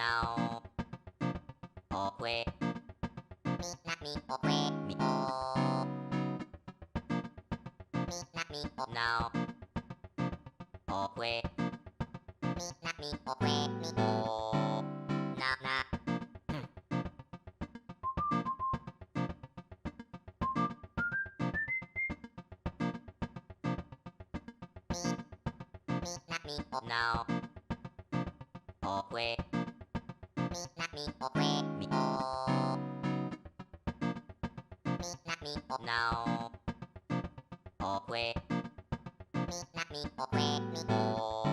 now, o que, now, o que, o, na, now, o que, now, o que, o, now, o que, now, o que, o,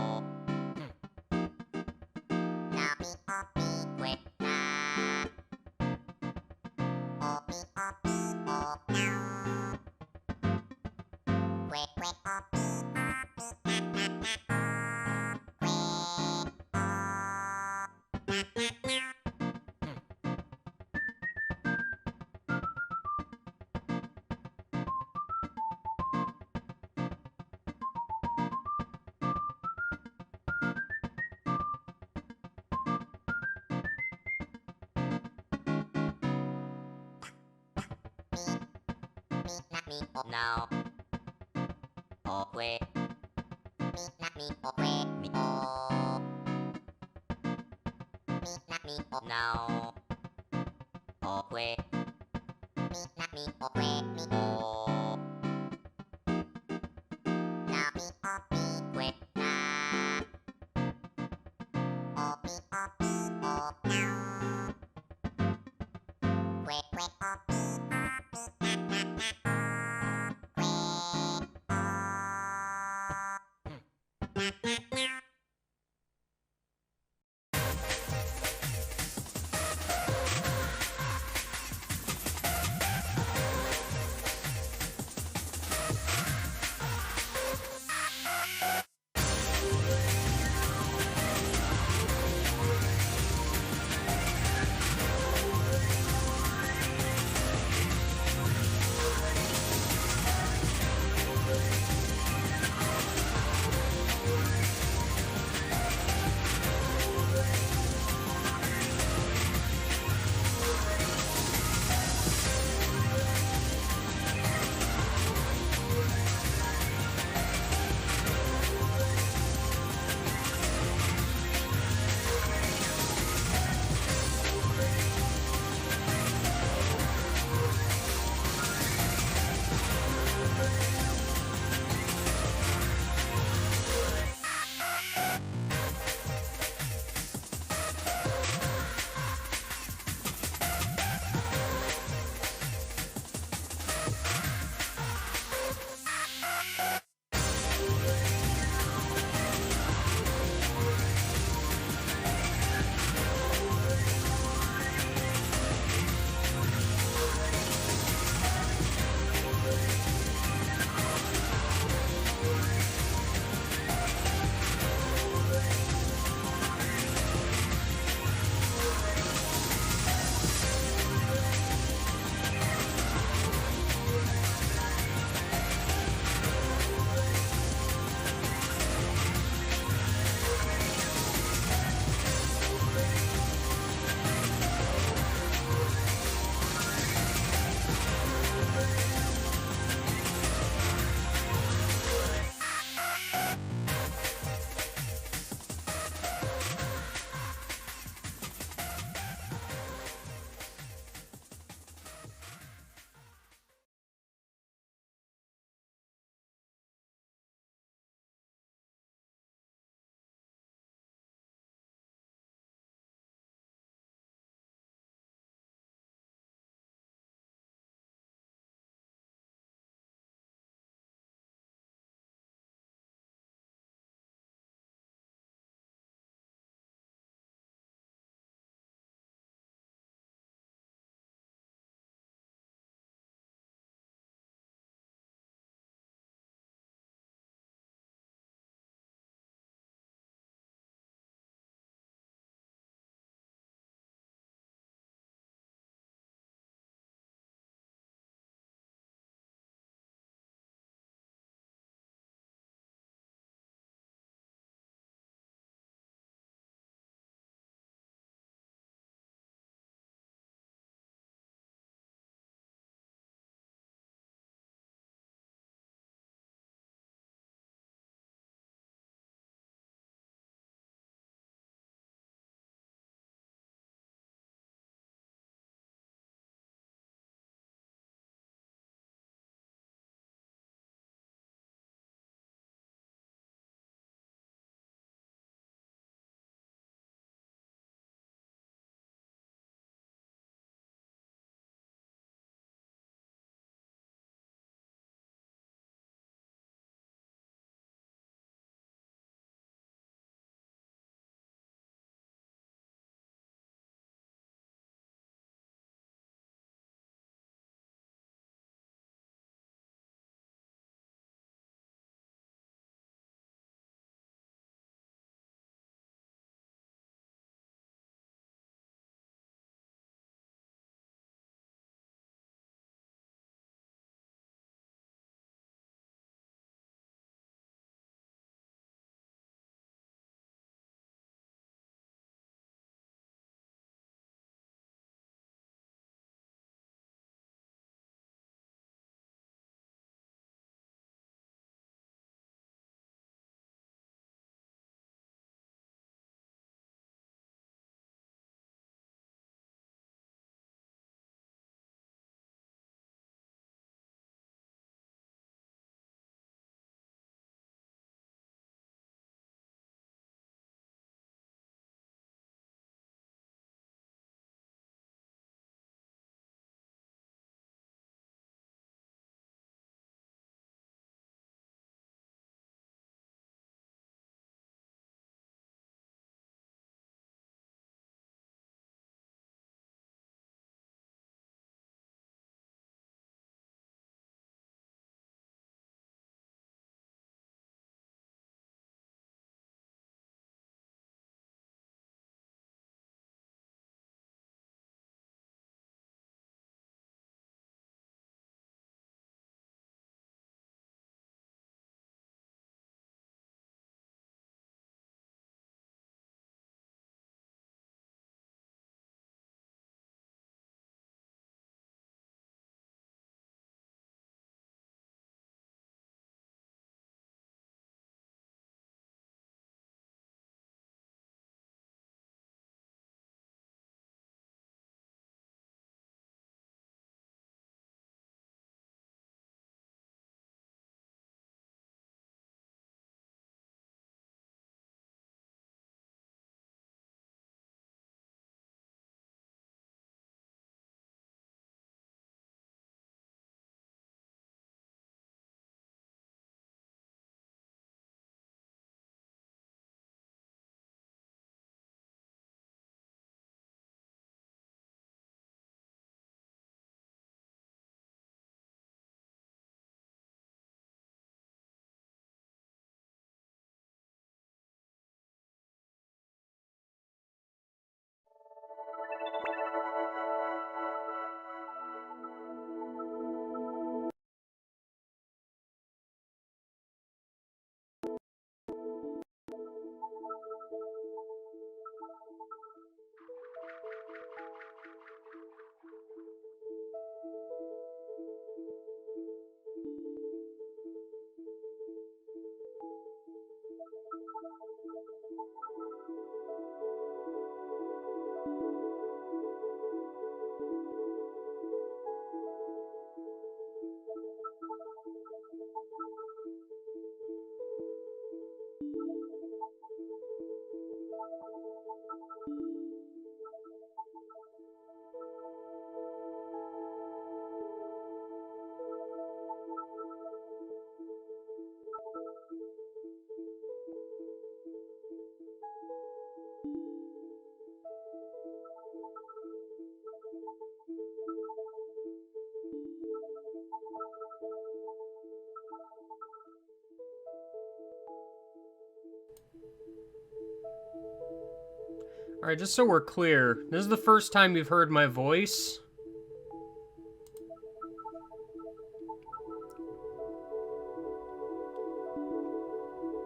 Alright, just so we're clear, this is the first time you've heard my voice.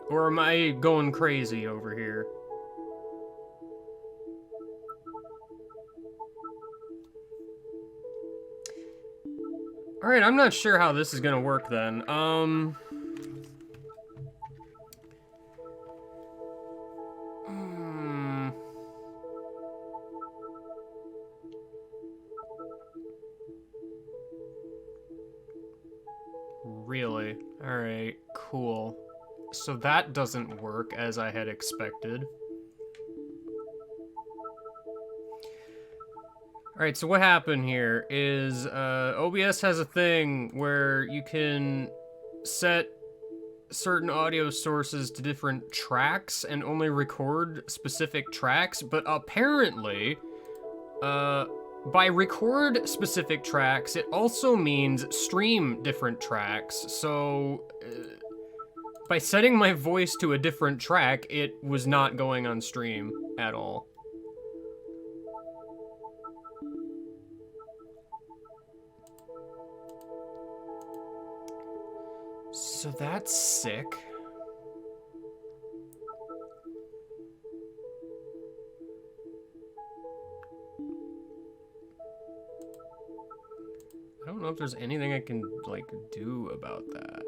Or am I going crazy over here? Alright, I'm not sure how this is gonna work then. Really? Alright, cool. So that doesn't work as I had expected. Alright, so what happened here is OBS has a thing where you can set certain audio sources to different tracks and only record specific tracks, but apparently, by record specific tracks, it also means stream different tracks. So, by setting my voice to a different track, it was not going on stream at all. So that's sick. I don't know if there's anything I can, like, do about that.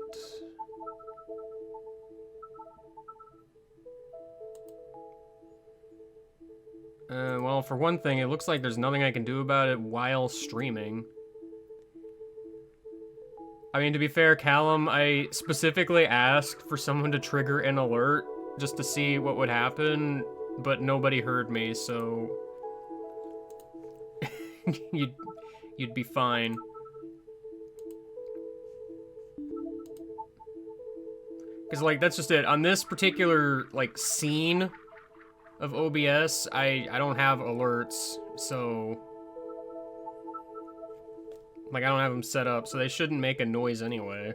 Well, for one thing, it looks like there's nothing I can do about it while streaming. I mean, to be fair, Callum, I specifically asked for someone to trigger an alert just to see what would happen, but nobody heard me, so... you'd be fine. Because, like, that's just it. On this particular, like, scene of OBS, I don't have alerts, so... Like, I don't have them set up, so they shouldn't make a noise anyway.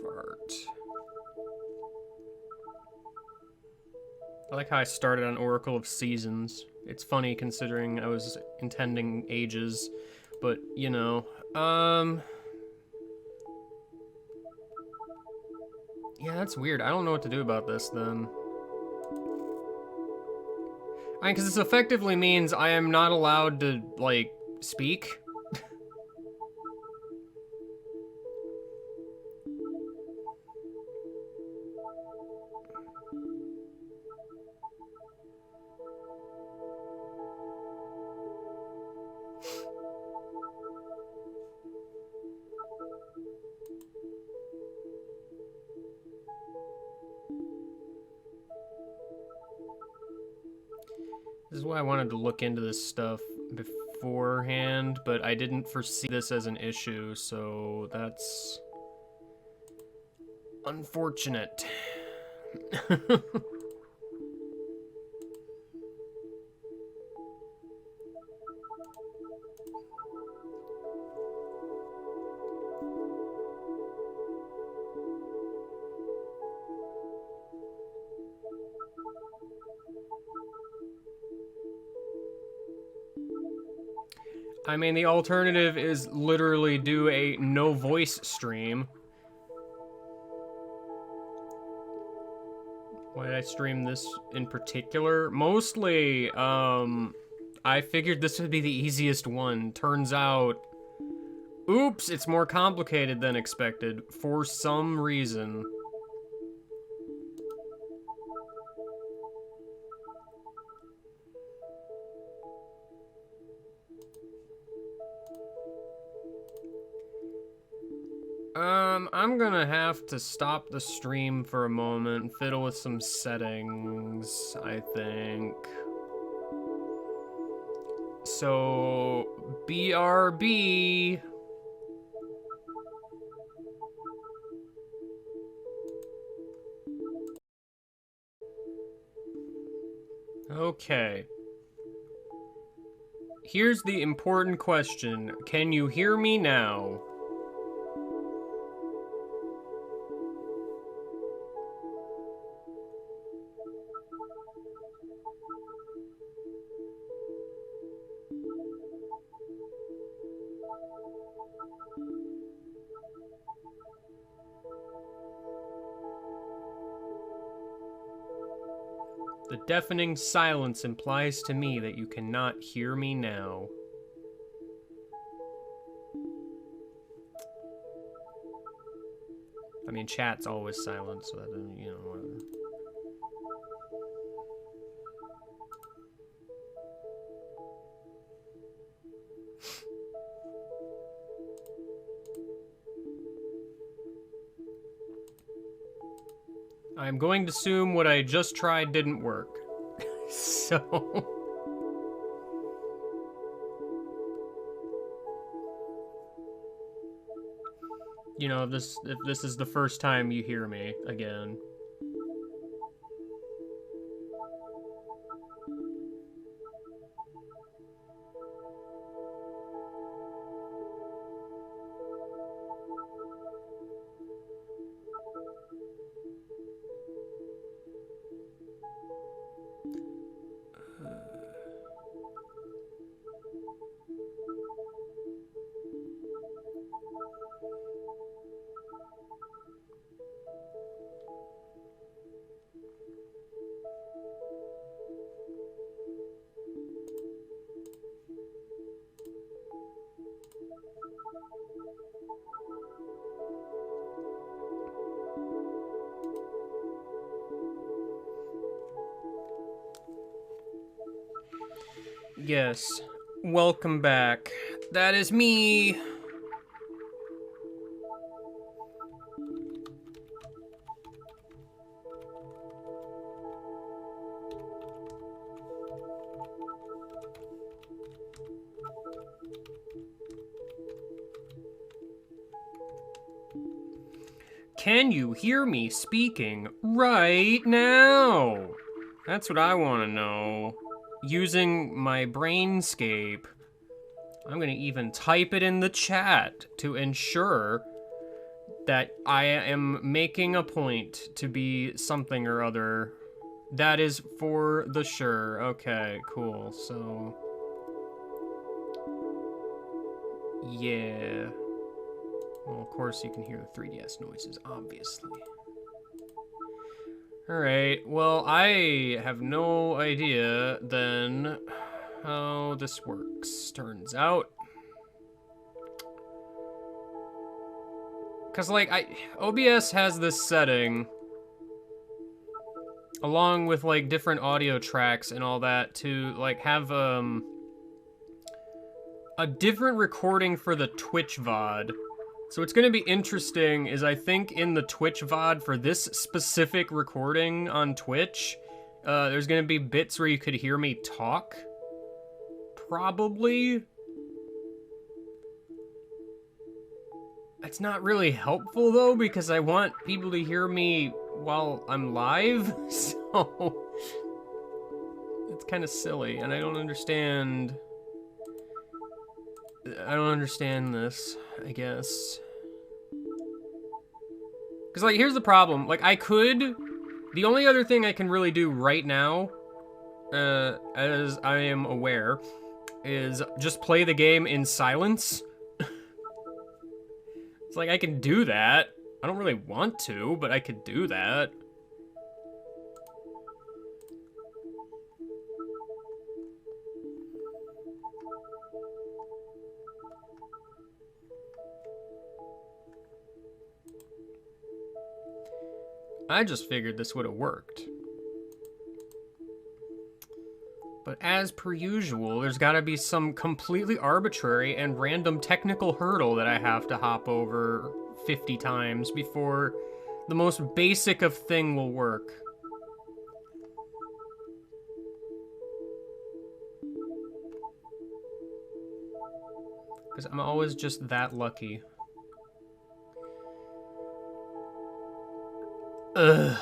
Fart. I like how I started on Oracle of Seasons. It's funny considering I was intending ages, but, you know. Yeah, that's weird. I don't know what to do about this, then. I mean, because this effectively means I am not allowed to, like, speak. This is why I wanted to look into this stuff beforehand, but I didn't foresee this as an issue, so that's unfortunate. I mean, the alternative is literally do a no voice stream. Why did I stream this in particular? Mostly, I figured this would be the easiest one. Turns out, oops, it's more complicated than expected for some reason. I'm gonna have to stop the stream for a moment and fiddle with some settings, I think. So, BRB. Okay. Here's the important question. Can you hear me now? The deafening silence implies to me that you cannot hear me now. I mean, chat's always silent, so that, you know, whatever. I'm going to assume what I just tried didn't work. So... you know, if this is the first time you hear me again. Yes, welcome back. That is me. Can you hear me speaking right now? That's what I want to know. Using my Brainscape. I'm gonna even type it in the chat to ensure that I am making a point to be something or other. That is for the sure. Okay, cool. So... yeah. Well, of course you can hear the 3DS noises, obviously. Alright, well, I have no idea, then, how this works. Turns out... because, like, OBS has this setting, along with, like, different audio tracks and all that, to, like, have, a different recording for the Twitch VOD. So what's gonna be interesting is I think in the Twitch VOD for this specific recording on Twitch, there's gonna be bits where you could hear me talk. Probably. It's not really helpful though, because I want people to hear me while I'm live, so... it's kind of silly, and I don't understand this, I guess. Because, like, here's the problem. Like, the only other thing I can really do right now, as I am aware, is just play the game in silence. It's like, I can do that. I don't really want to, but I could do that. I just figured this would have worked. But as per usual, there's gotta be some completely arbitrary and random technical hurdle that I have to hop over 50 times before the most basic of thing will work. Because I'm always just that lucky. Ugh.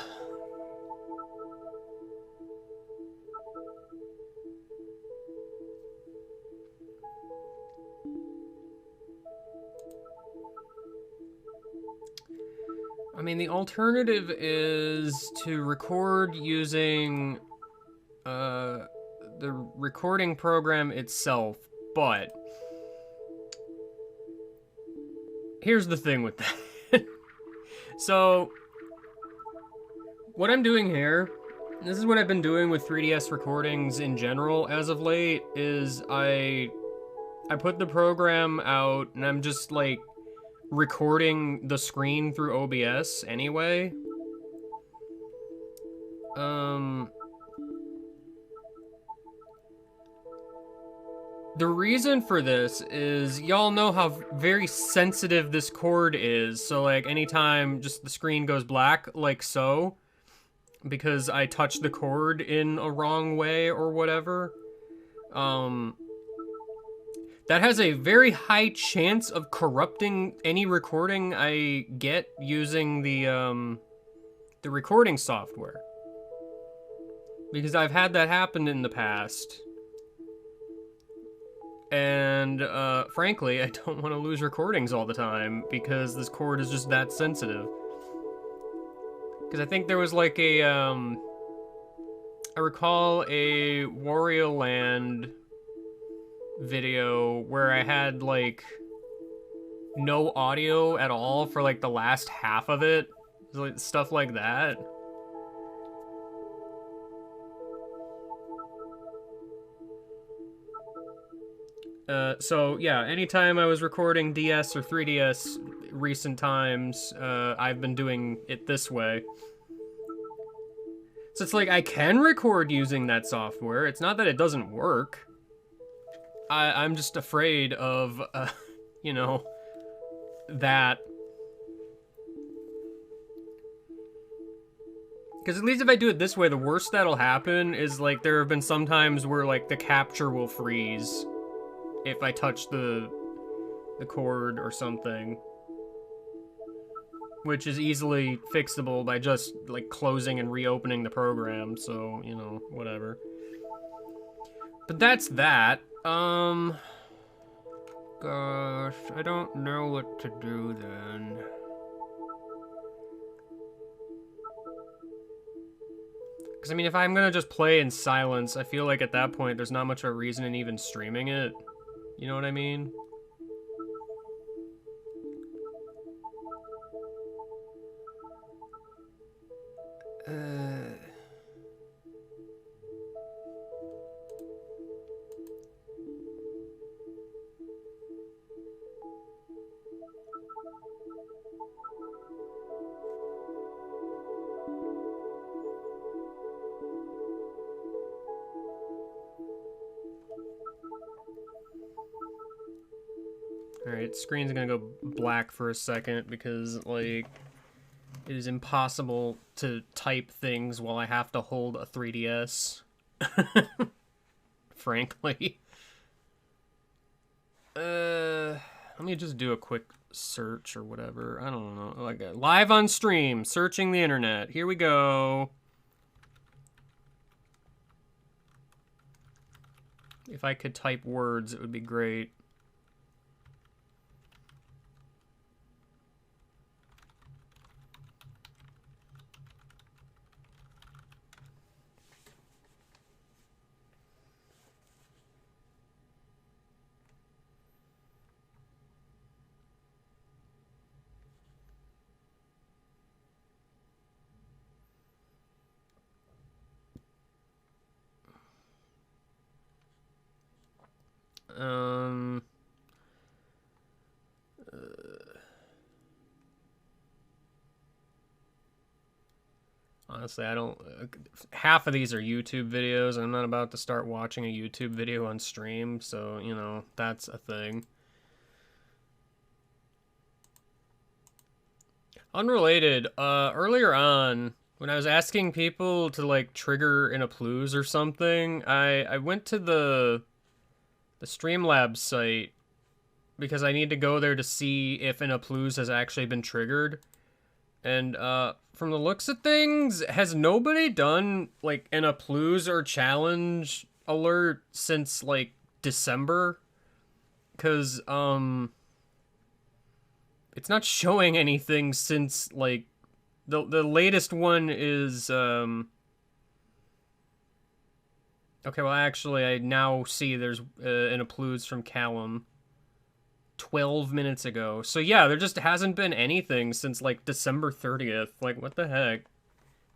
I mean, the alternative is to record using the recording program itself, but here's the thing with that. So what I'm doing here This is what I've been doing with 3DS recordings in general as of late, is I put the program out and I'm just like recording the screen through OBS anyway. The reason for this is y'all know how very sensitive this cord is, so like anytime just the screen goes black like so, because I touched the cord in a wrong way or whatever, that has a very high chance of corrupting any recording I get using the recording software. Because I've had that happen in the past. And, frankly, I don't want to lose recordings all the time, because this cord is just that sensitive. Because I think there was like a, I recall a Wario Land video where I had, like, no audio at all for, like, the last half of it. Like, stuff like that. So, yeah, anytime I was recording DS or 3DS recent times, I've been doing it this way. So it's like, I can record using that software. It's not that it doesn't work. I'm just afraid of, you know, that. Because at least if I do it this way, the worst that'll happen is, like, there have been some times where, like, the capture will freeze if I touch the cord or something, which is easily fixable by just like closing and reopening the program, so, you know, whatever. But that's that. Gosh, I don't know what to do then. Because, I mean, if I'm gonna just play in silence, I feel like at that point there's not much of a reason in even streaming it. You know what I mean? Alright, screen's gonna go black for a second because, like, it is impossible to type things while I have to hold a 3DS. Frankly. Let me just do a quick search or whatever. I don't know. Like, live on stream, searching the internet. Here we go. If I could type words, it would be great. Honestly, I don't... half of these are YouTube videos, and I'm not about to start watching a YouTube video on stream, so, you know, that's a thing. Unrelated, earlier on, when I was asking people to, like, trigger in a Plews or something, I went to the Streamlabs site because I need to go there to see if an Plews has actually been triggered. And, from the looks of things, has nobody done, like, an Plews or challenge alert since, like, December? Because, it's not showing anything since, like, the latest one is, okay, well, actually, I now see there's an Plews from Callum 12 minutes ago. So, yeah, there just hasn't been anything since, like, December 30th. Like, what the heck?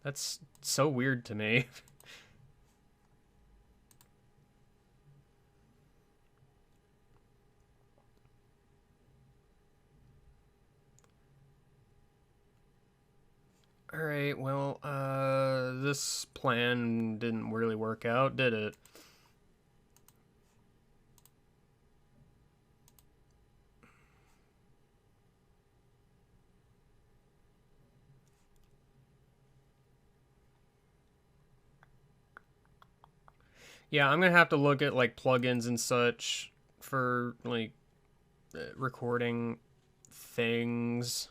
That's so weird to me. Alright, well, this plan didn't really work out, did it? Yeah, I'm gonna have to look at, like, plugins and such for, like, recording things,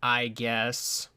I guess.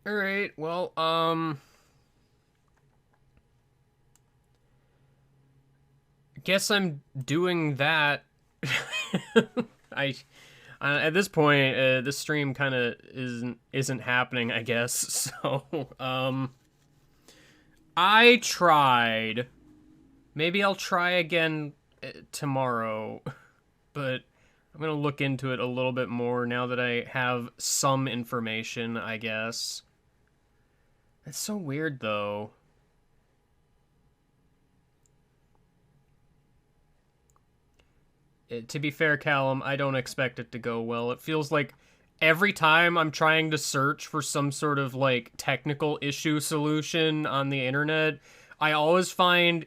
Alright, well, guess I'm doing that. I at this point, this stream kind of isn't happening, I guess. So, I tried. Maybe I'll try again tomorrow, but I'm gonna look into it a little bit more now that I have some information, I guess. That's so weird, though. To be fair, Callum, I don't expect it to go well. It feels like every time I'm trying to search for some sort of, like, technical issue solution on the internet, I always find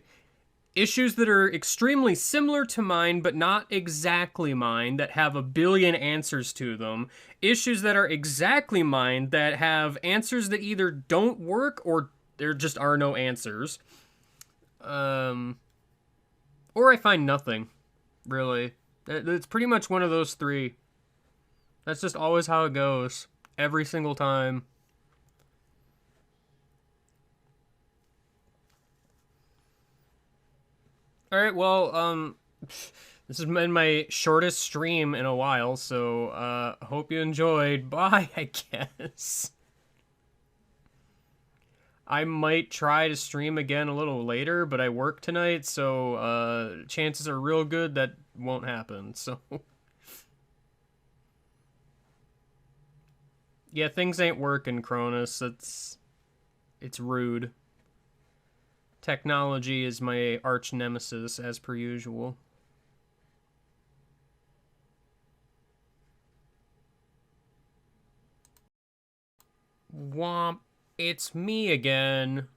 issues that are extremely similar to mine, but not exactly mine, that have a billion answers to them. Issues that are exactly mine, that have answers that either don't work or there just are no answers. Or I find nothing, really. It's pretty much one of those three. That's just always how it goes. Every single time. Alright, well, this has been my shortest stream in a while, so, hope you enjoyed. Bye, I guess. I might try to stream again a little later, but I work tonight, so, chances are real good that won't happen, so... Yeah, things ain't working, Cronus. It's rude. Technology is my arch nemesis, as per usual. Womp. It's me again.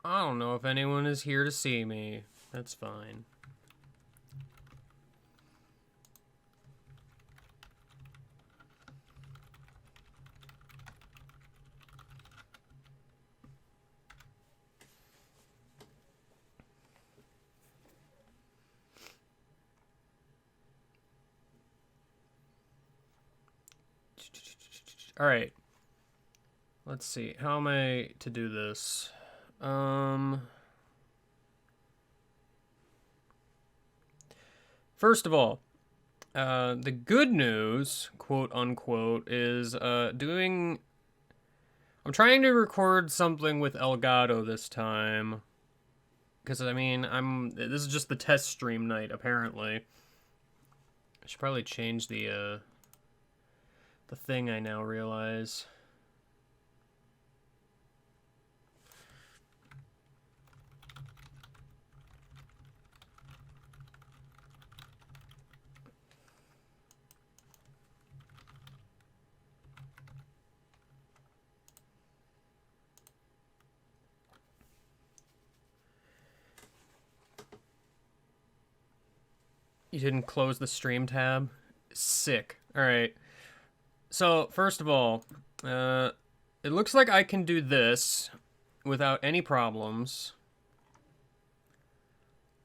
I don't know if anyone is here to see me. That's fine. Alright. Let's see. How am I to do this? First of all, the good news, quote unquote, is I'm trying to record something with Elgato this time. Because, I mean, this is just the test stream night, apparently. I should probably change the thing, I now realize. You didn't close the stream tab? Sick. Alright. So, first of all, it looks like I can do this without any problems.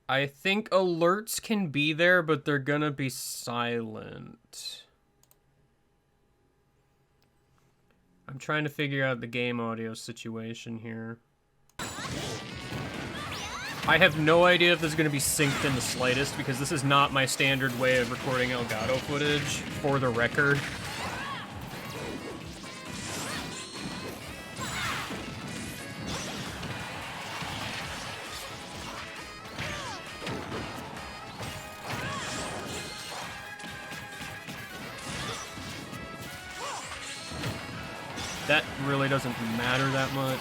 I think alerts can be there, but they're gonna be silent. I'm trying to figure out the game audio situation here. I have no idea if this is going to be synced in the slightest, because this is not my standard way of recording Elgato footage, for the record. That really doesn't matter that much.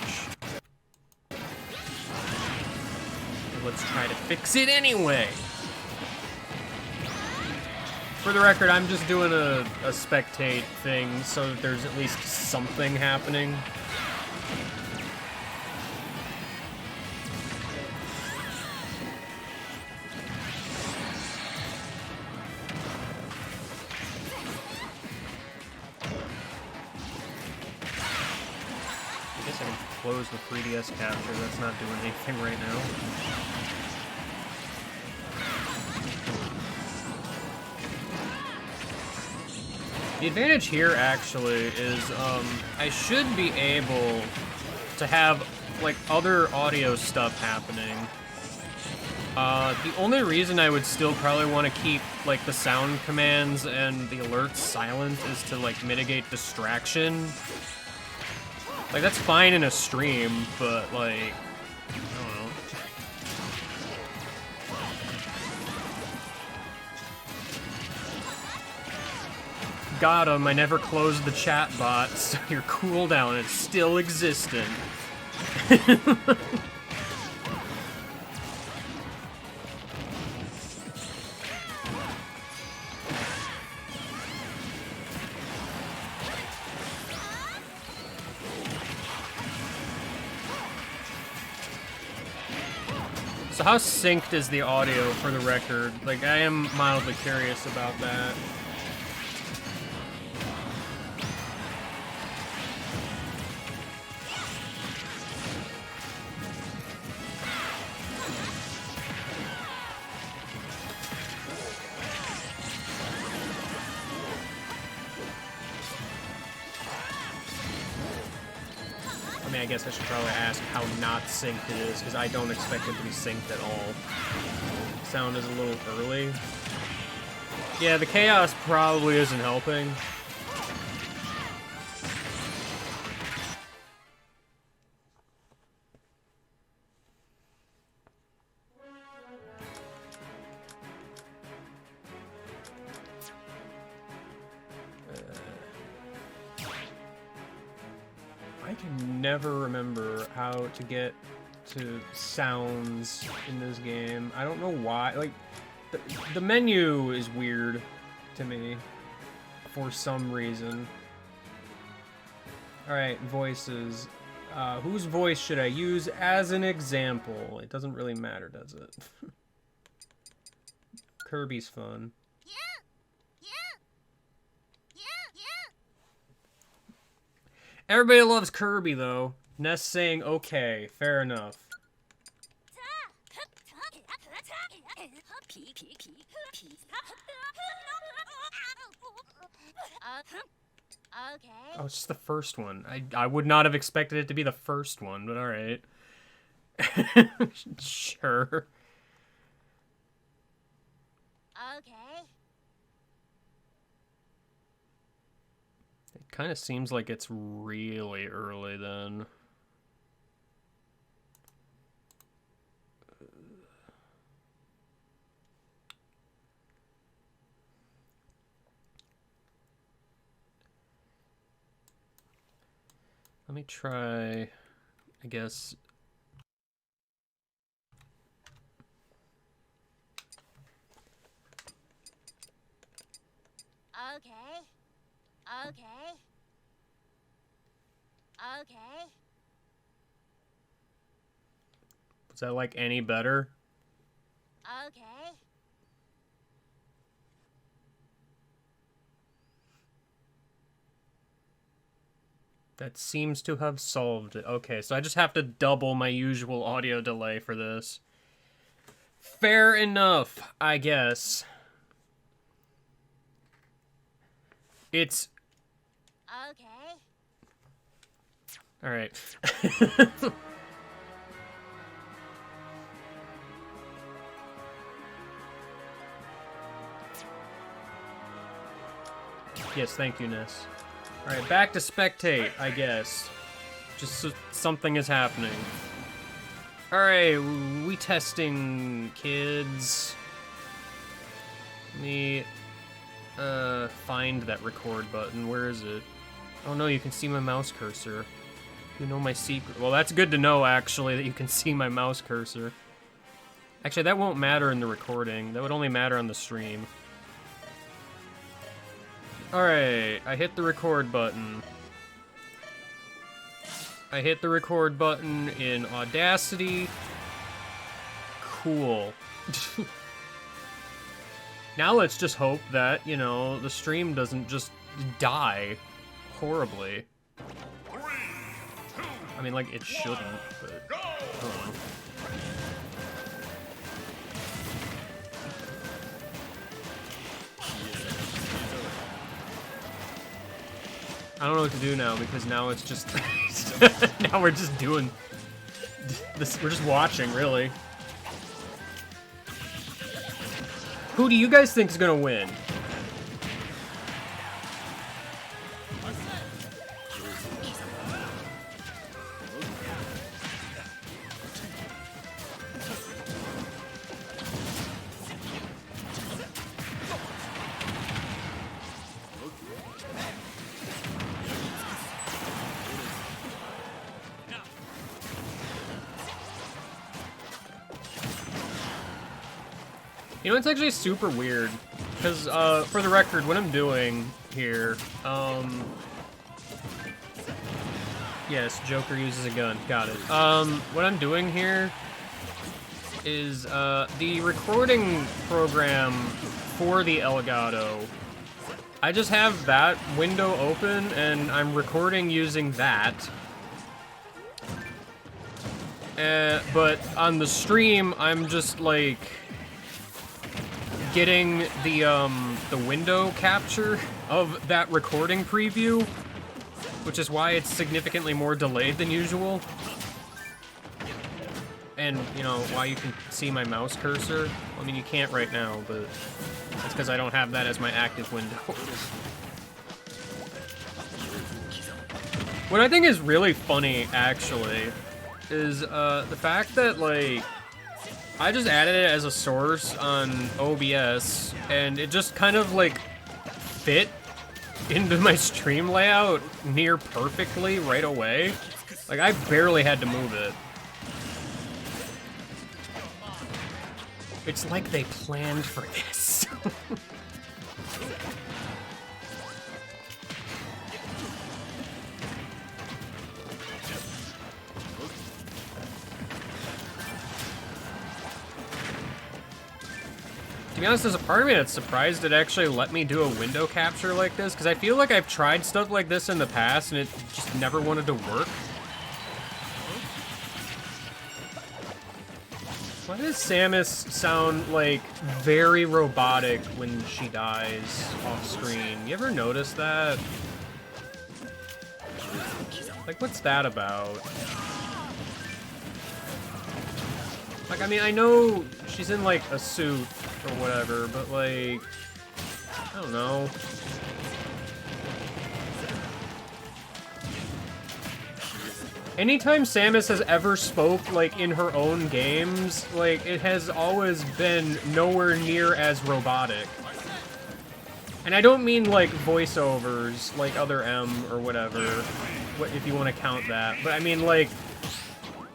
Let's try to fix it anyway. For the record, I'm just doing a spectate thing so that there's at least something happening. I guess I can close the 3DS capture. That's not doing anything right now. The advantage here, actually, is I should be able to have, like, other audio stuff happening. The only reason I would still probably want to keep, like, the sound commands and the alerts silent is to, like, mitigate distraction. Like, that's fine in a stream, but, like, I don't know. Got him, I never closed the chat bot, so your cooldown is still existent. So how synced is the audio, for the record? Like, I am mildly curious about that. I mean, I guess I should probably ask how not synced it is, because I don't expect it to be synced at all. Sound is a little early. Yeah, the chaos probably isn't helping. I can never remember how to get to sounds in this game. I don't know why. Like, the menu is weird to me for some reason. Alright, voices. Whose voice should I use as an example? It doesn't really matter, does it? Kirby's fun. Everybody loves Kirby, though. Ness saying, okay, fair enough. Okay. Oh, it's just the first one. I would not have expected it to be the first one, but alright. Sure. Okay. It kind of seems like it's really early then. Let me try, I guess. Okay. Okay. Okay. Was that like any better? Okay. That seems to have solved it. Okay, so I just have to double my usual audio delay for this. Fair enough, I guess. It's... Okay. Alright. Yes, thank you, Ness. Alright, back to spectate, I guess. Just so something is happening. Alright, we testing, kids. Let me find that record button. Where is it? Oh no, you can see my mouse cursor. You know my secret. Well, that's good to know, actually, that you can see my mouse cursor. Actually, that won't matter in the recording. That would only matter on the stream. Alright, I hit the record button. I hit the record button in Audacity. Cool. Now let's just hope that, you know, the stream doesn't just die horribly. I mean, like, it shouldn't, but... hold on. I don't know what to do now, because now it's just... now we're just doing... this. We're just watching, really. Who do you guys think is gonna win? You know, it's actually super weird, because, for the record, what I'm doing here, yes, Joker uses a gun, got it. What I'm doing here is, the recording program for the Elgato, I just have that window open, and I'm recording using that. But on the stream, I'm just, like... getting the window capture of that recording preview, which is why it's significantly more delayed than usual. And, you know, why you can see my mouse cursor. I mean, you can't right now, but that's because I don't have that as my active window. What I think is really funny, actually, is the fact that, like, I just added it as a source on OBS, and it just kind of, like, fit into my stream layout near perfectly right away. Like, I barely had to move it. It's like they planned for this. To be honest, there's a part of me that's surprised it actually let me do a window capture like this, because I feel like I've tried stuff like this in the past and it just never wanted to work. Why does Samus sound, like, very robotic when she dies off screen? You ever notice that? Like, what's that about? Like, I mean, I know she's in, like, a suit or whatever, but, like, I don't know. Anytime Samus has ever spoke, like, in her own games, like, it has always been nowhere near as robotic. And I don't mean, like, voiceovers, like Other M or whatever, if you want to count that, but I mean, like,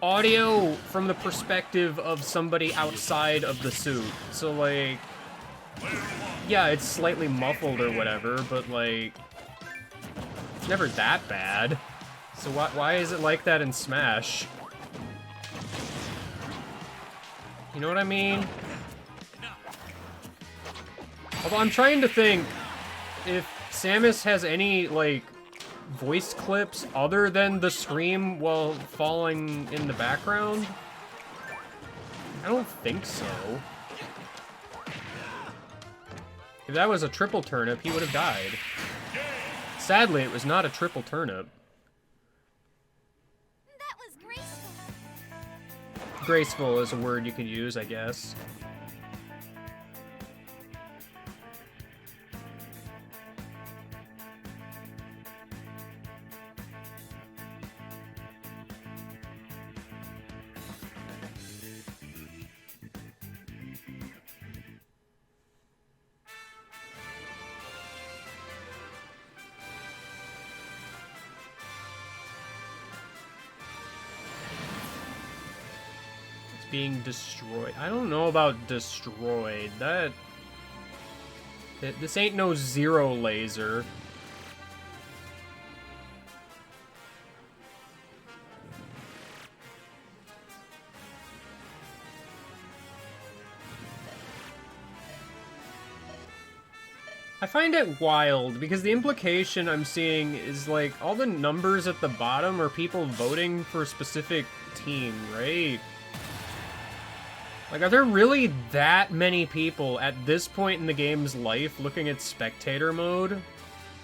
audio from the perspective of somebody outside of the suit. So, like, yeah, it's slightly muffled or whatever, but, like, it's never that bad. So why is it like that in Smash? You know what I mean? Although I'm trying to think if Samus has any, like, voice clips other than the scream while falling in the background? I don't think so. If that was a triple turnip, he would have died. Sadly, it was not a triple turnip. was graceful. Graceful is a word you could use, I guess. Being destroyed. I don't know about destroyed. This ain't no Zero laser. I find it wild because the implication I'm seeing is like all the numbers at the bottom are people voting for a specific team, right? Like, are there really that many people at this point in the game's life looking at spectator mode?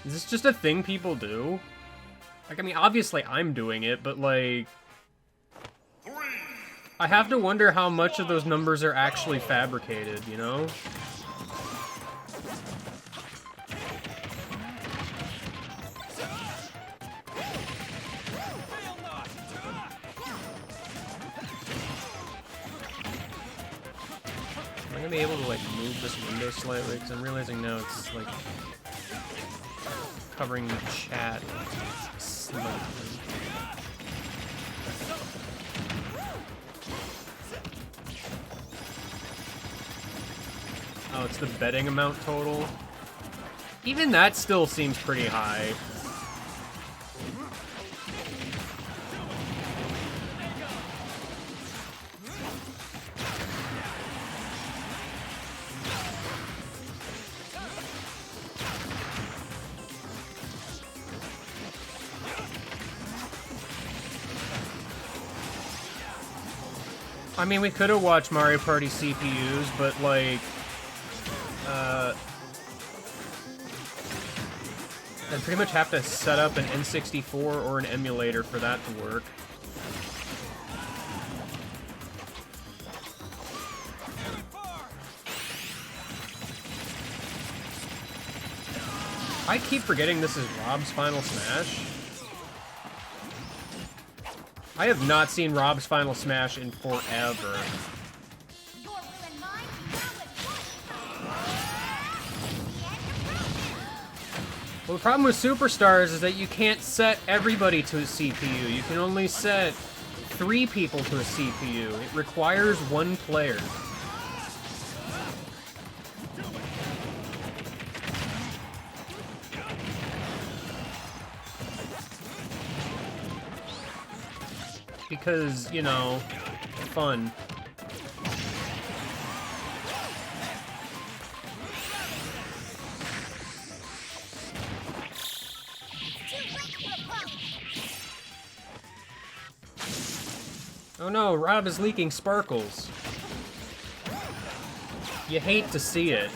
Is this just a thing people do? Like, I mean, obviously I'm doing it, but like... I have to wonder how much of those numbers are actually fabricated, you know? Am I gonna be able to, like, move this window slightly? Because I'm realizing now it's, like, covering the chat slightly. Oh, it's the betting amount total? Even that still seems pretty high. I mean, we could have watched Mario Party CPUs, but, like, I'd pretty much have to set up an N64 or an emulator for that to work. I keep forgetting this is Rob's Final Smash. I have not seen Rob's Final Smash in forever. Well, the problem with Superstars is that you can't set everybody to a CPU. You can only set 3 people to a CPU. It requires 1 player. Because, you know, fun. Oh no, Rob is leaking sparkles. You hate to see it.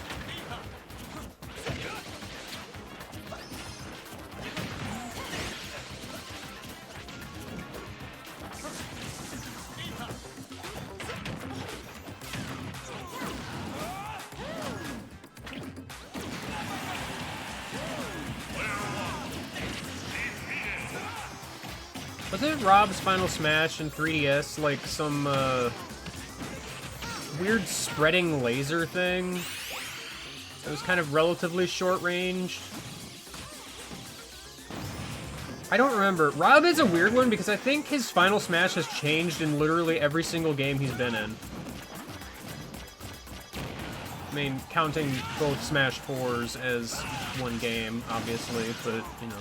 Wasn't Rob's Final Smash in 3DS like some weird spreading laser thing? It was kind of relatively short-ranged. I don't remember. Rob is a weird one because I think his Final Smash has changed in literally every single game he's been in. I mean, counting both Smash 4s as one game, obviously, but, you know.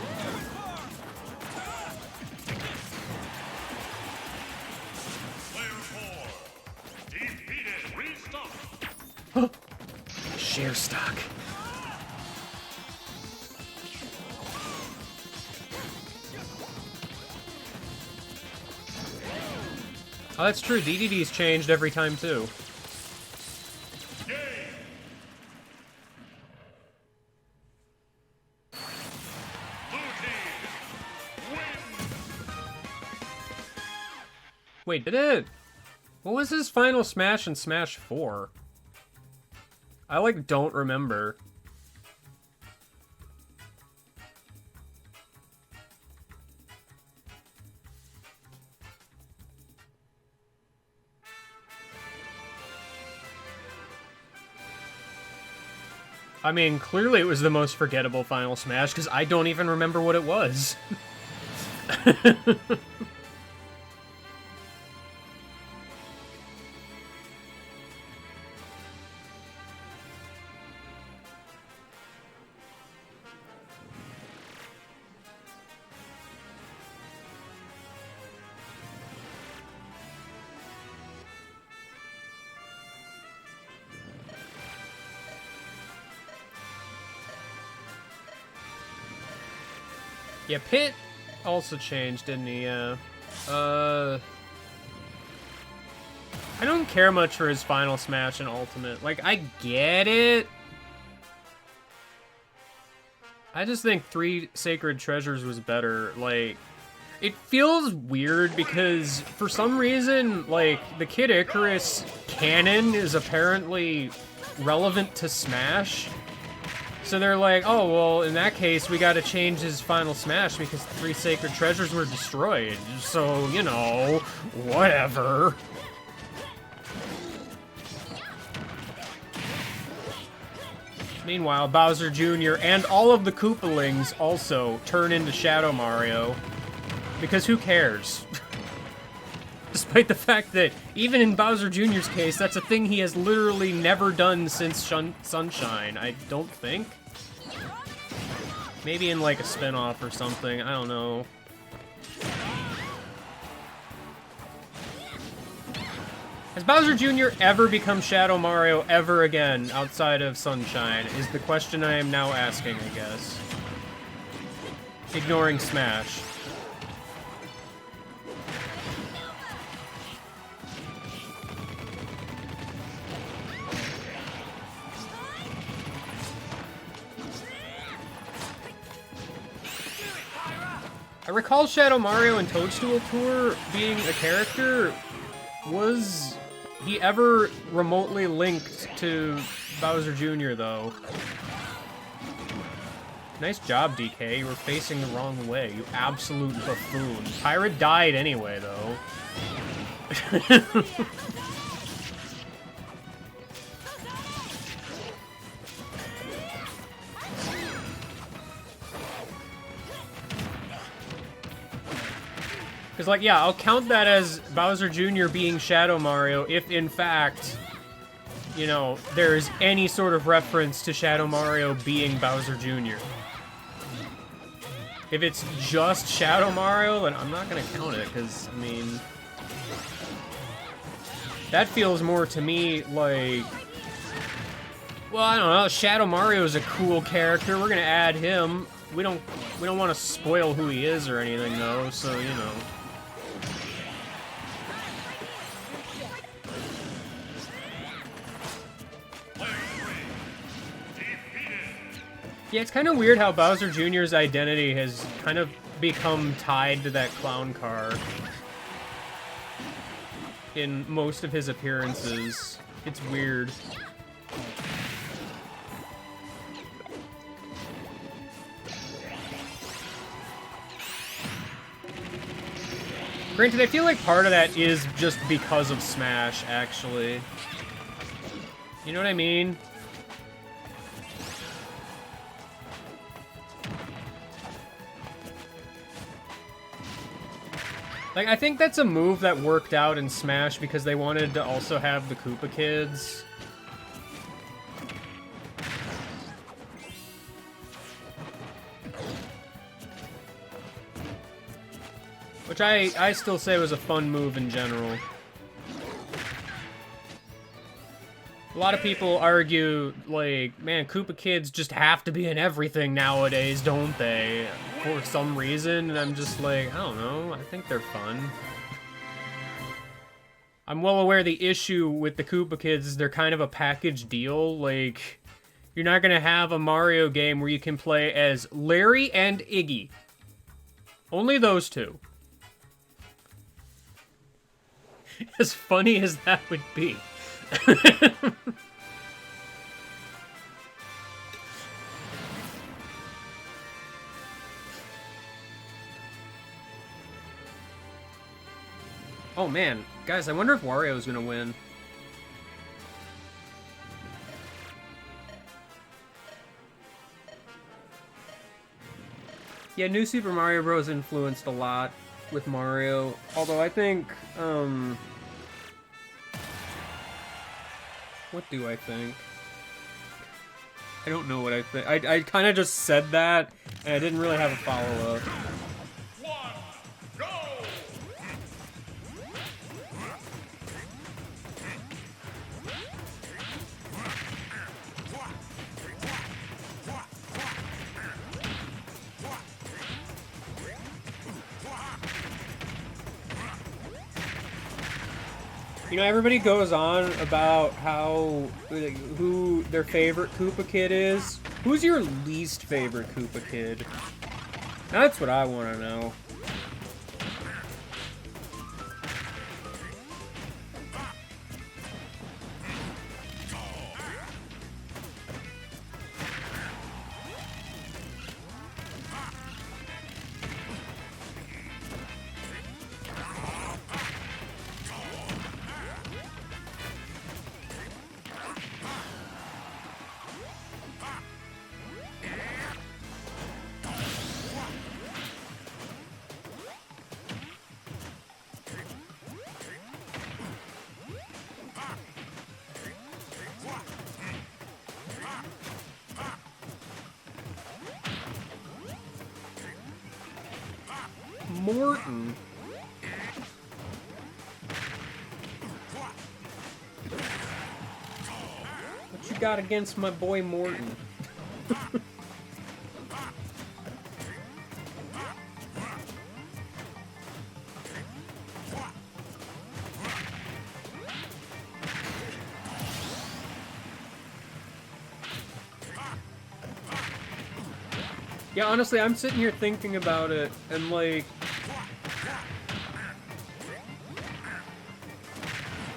Share stock. Oh, that's true. DDD's changed every time, too. Wait, did it? What was his final smash in Smash 4? I, like, don't remember. I mean, clearly it was the most forgettable Final Smash, because I don't even remember what it was. Yeah, Pit also changed, didn't he? I don't care much for his final smash and ultimate. Like, I get it. I just think 3 Sacred Treasures was better. Like, it feels weird because for some reason, like, the Kid Icarus canon is apparently relevant to Smash. So they're like, oh, well, in that case, we gotta change his final smash because the 3 Sacred Treasures were destroyed. So, you know, whatever. Meanwhile, Bowser Jr. and all of the Koopalings also turn into Shadow Mario. Because who cares? Despite the fact that, even in Bowser Jr.'s case, that's a thing he has literally never done since Sunshine, I don't think. Maybe in, like, a spin-off or something, I don't know. Has Bowser Jr. ever become Shadow Mario ever again outside of Sunshine, is the question I am now asking, I guess. Ignoring Smash. I recall Shadow Mario and Toadstool Tour being a character. Was he ever remotely linked to Bowser Jr., though? Nice job, DK. You were facing the wrong way, you absolute buffoon. Pirate died anyway, though. Because, like, yeah, I'll count that as Bowser Jr. being Shadow Mario if, in fact, you know, there's any sort of reference to Shadow Mario being Bowser Jr. If it's just Shadow Mario, then I'm not going to count it, because, I mean... that feels more to me like... well, I don't know, Shadow Mario is a cool character, we're going to add him. We don't want to spoil who he is or anything, though, so, you know... yeah, it's kind of weird how Bowser Jr.'s identity has kind of become tied to that clown car in most of his appearances. It's weird. Granted, I feel like part of that is just because of Smash, actually. You know what I mean? Like, I think that's a move that worked out in Smash because they wanted to also have the Koopa Kids. Which I still say was a fun move in general. A lot of people argue, like, man, Koopa Kids just have to be in everything nowadays, don't they? For some reason, and I'm just like, I don't know, I think they're fun. I'm well aware the issue with the Koopa Kids is they're kind of a package deal, like, you're not gonna have a Mario game where you can play as Larry and Iggy. Only those two. As funny as that would be. Oh man, guys, I wonder if Wario's gonna win. Yeah, New Super Mario Bros. Influenced a lot with Mario, although I think, what do I think? I don't know what I think. I kind of just said that, and I didn't really have a follow-up. You know, everybody goes on about how, like, who their favorite Koopa Kid is. Who's your least favorite Koopa Kid? That's what I want to know. Morton. What you got against my boy Morton? Yeah, honestly, I'm sitting here thinking about it, and like,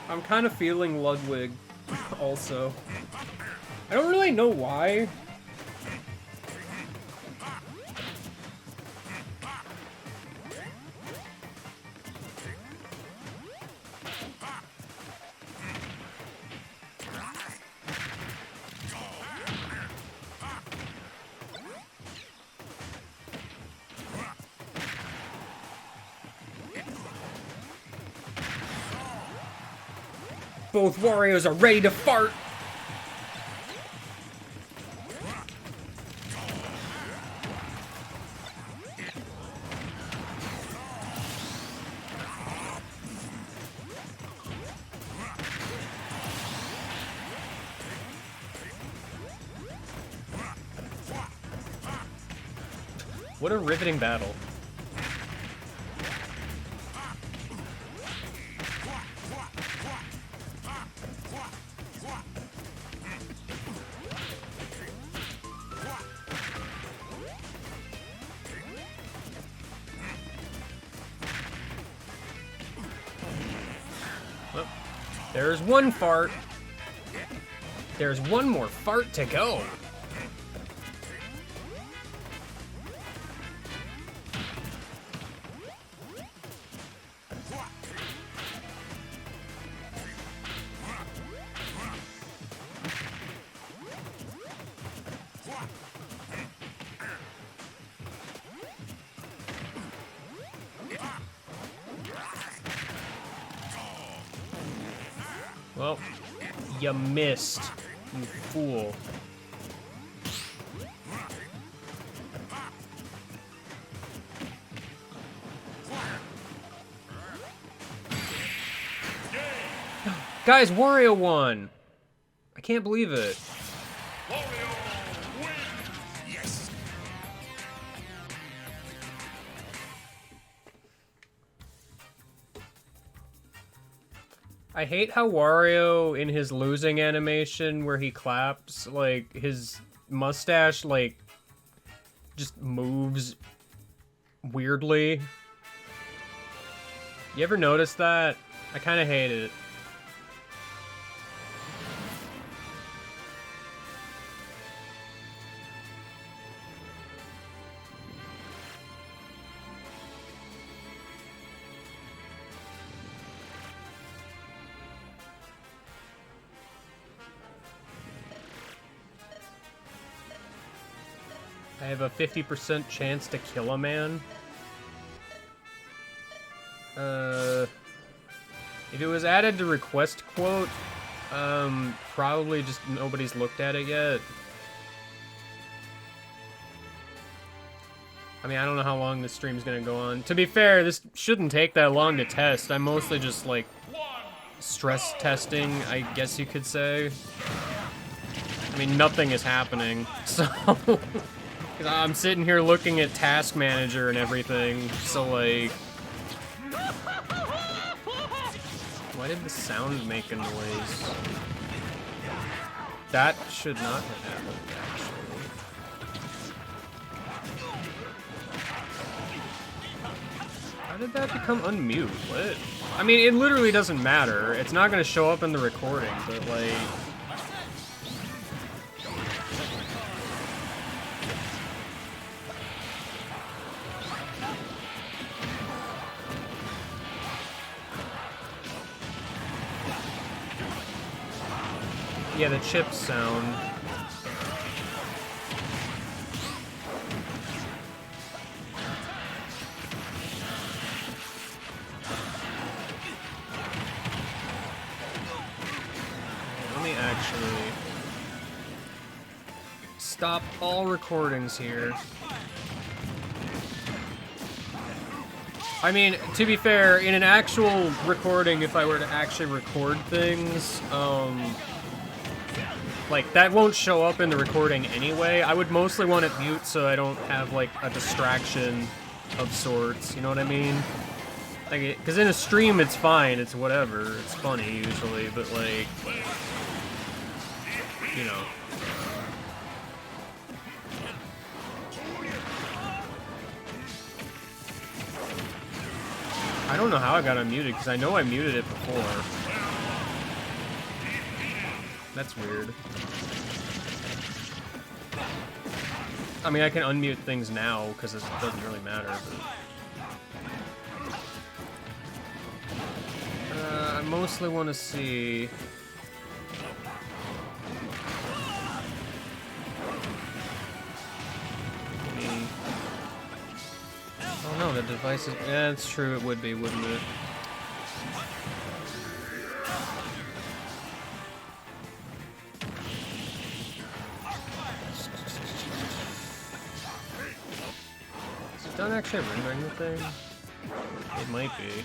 I'm kind of feeling Ludwig, also. I don't really know why. Both Warios are ready to fart! What a riveting battle. Well, there's one fart. There's one more fart to go. Well, you missed, you fool. Guys, Wario won! I can't believe it. I hate how Wario, in his losing animation where he claps, like, his mustache, like, just moves weirdly. You ever notice that? I kind of hate it. I have a 50% chance to kill a man. If it was added to request quote, probably just nobody's looked at it yet. I mean, I don't know how long this stream's gonna go on. To be fair, this shouldn't take that long to test. I'm mostly just, like, stress testing, I guess you could say. I mean, nothing is happening, so... Cause I'm sitting here looking at Task Manager and everything, so, like... Why did the sound make a noise? That should not have happened, actually. How did that become unmute? What? I mean, it literally doesn't matter. It's not gonna show up in the recording, but, like... Yeah, the chip sound. Let me actually stop all recordings here. I mean, to be fair, in an actual recording, if I were to actually record things, like, that won't show up in the recording anyway. I would mostly want it mute so I don't have, like, a distraction of sorts, you know what I mean? Like, because in a stream, it's fine, it's whatever, it's funny usually, but, like, you know. I don't know how I got unmuted, because I know I muted it before. That's weird. I mean, I can unmute things now, because it doesn't really matter, but... I mostly want to see... Oh no, the device is... Yeah, it's true, it would be, wouldn't it? Don't actually rendering the thing? It might be.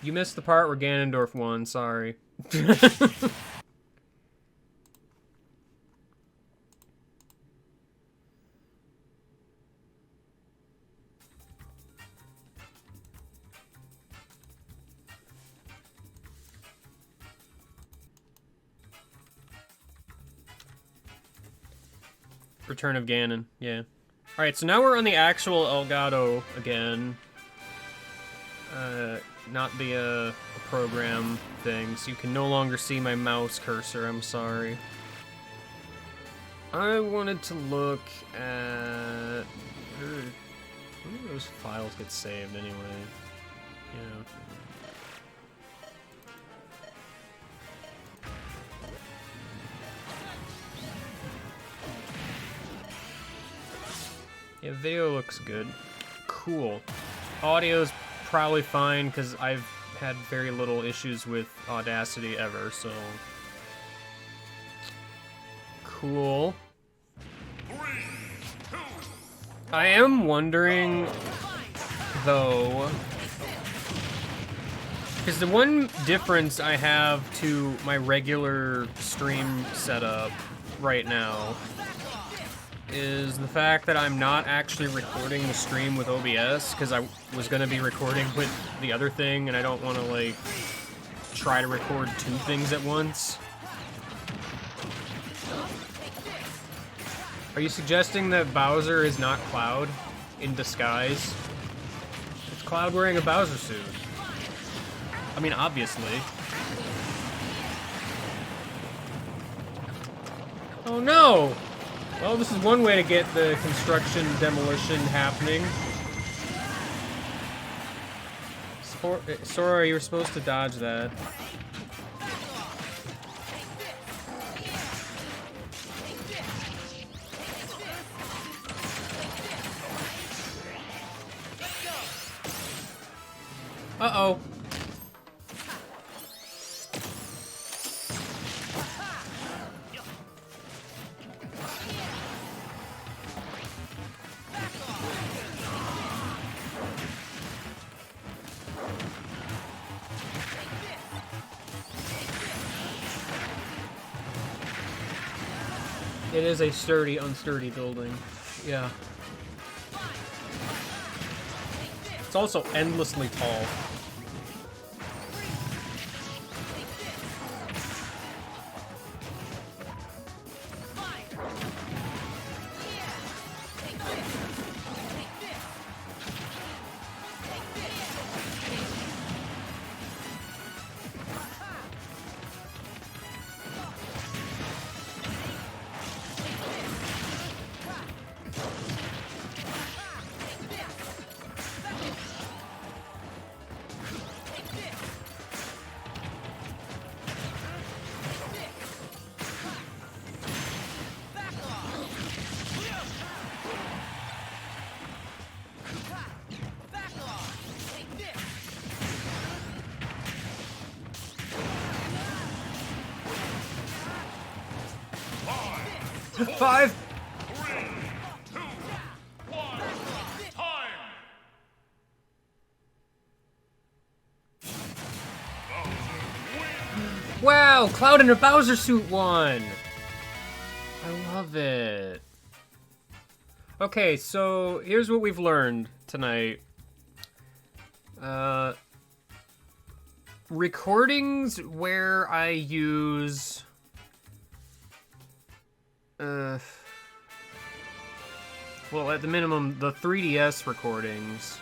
You missed the part where Ganondorf won, sorry. Return of Ganon, yeah. Alright, so now we're on the actual Elgato again. Not the, program thing, so you can no longer see my mouse cursor, I'm sorry. I wanted to look at... Where do those files get saved, anyway? Yeah. Yeah, video looks good. Cool. Audio's probably fine, because I've had very little issues with Audacity ever, so... Cool. I am wondering, though... Because the one difference I have to my regular stream setup right now is the fact that I'm not actually recording the stream with OBS, because I was going to be recording with the other thing, and I don't want to, like, try to record two things at once. Are you suggesting that Bowser is not Cloud in disguise. It's Cloud wearing a Bowser suit. I mean, obviously. Oh no! Well, this is one way to get the construction demolition happening. Sora, you were supposed to dodge that. Uh-oh. It is a sturdy, unsturdy building. Yeah. It's also endlessly tall. Five. 3, 2, 1, time! Wow, Cloud in a Bowser suit won! I love it. Okay, so here's what we've learned tonight. Recordings where I use... well, at the minimum, the 3DS recordings.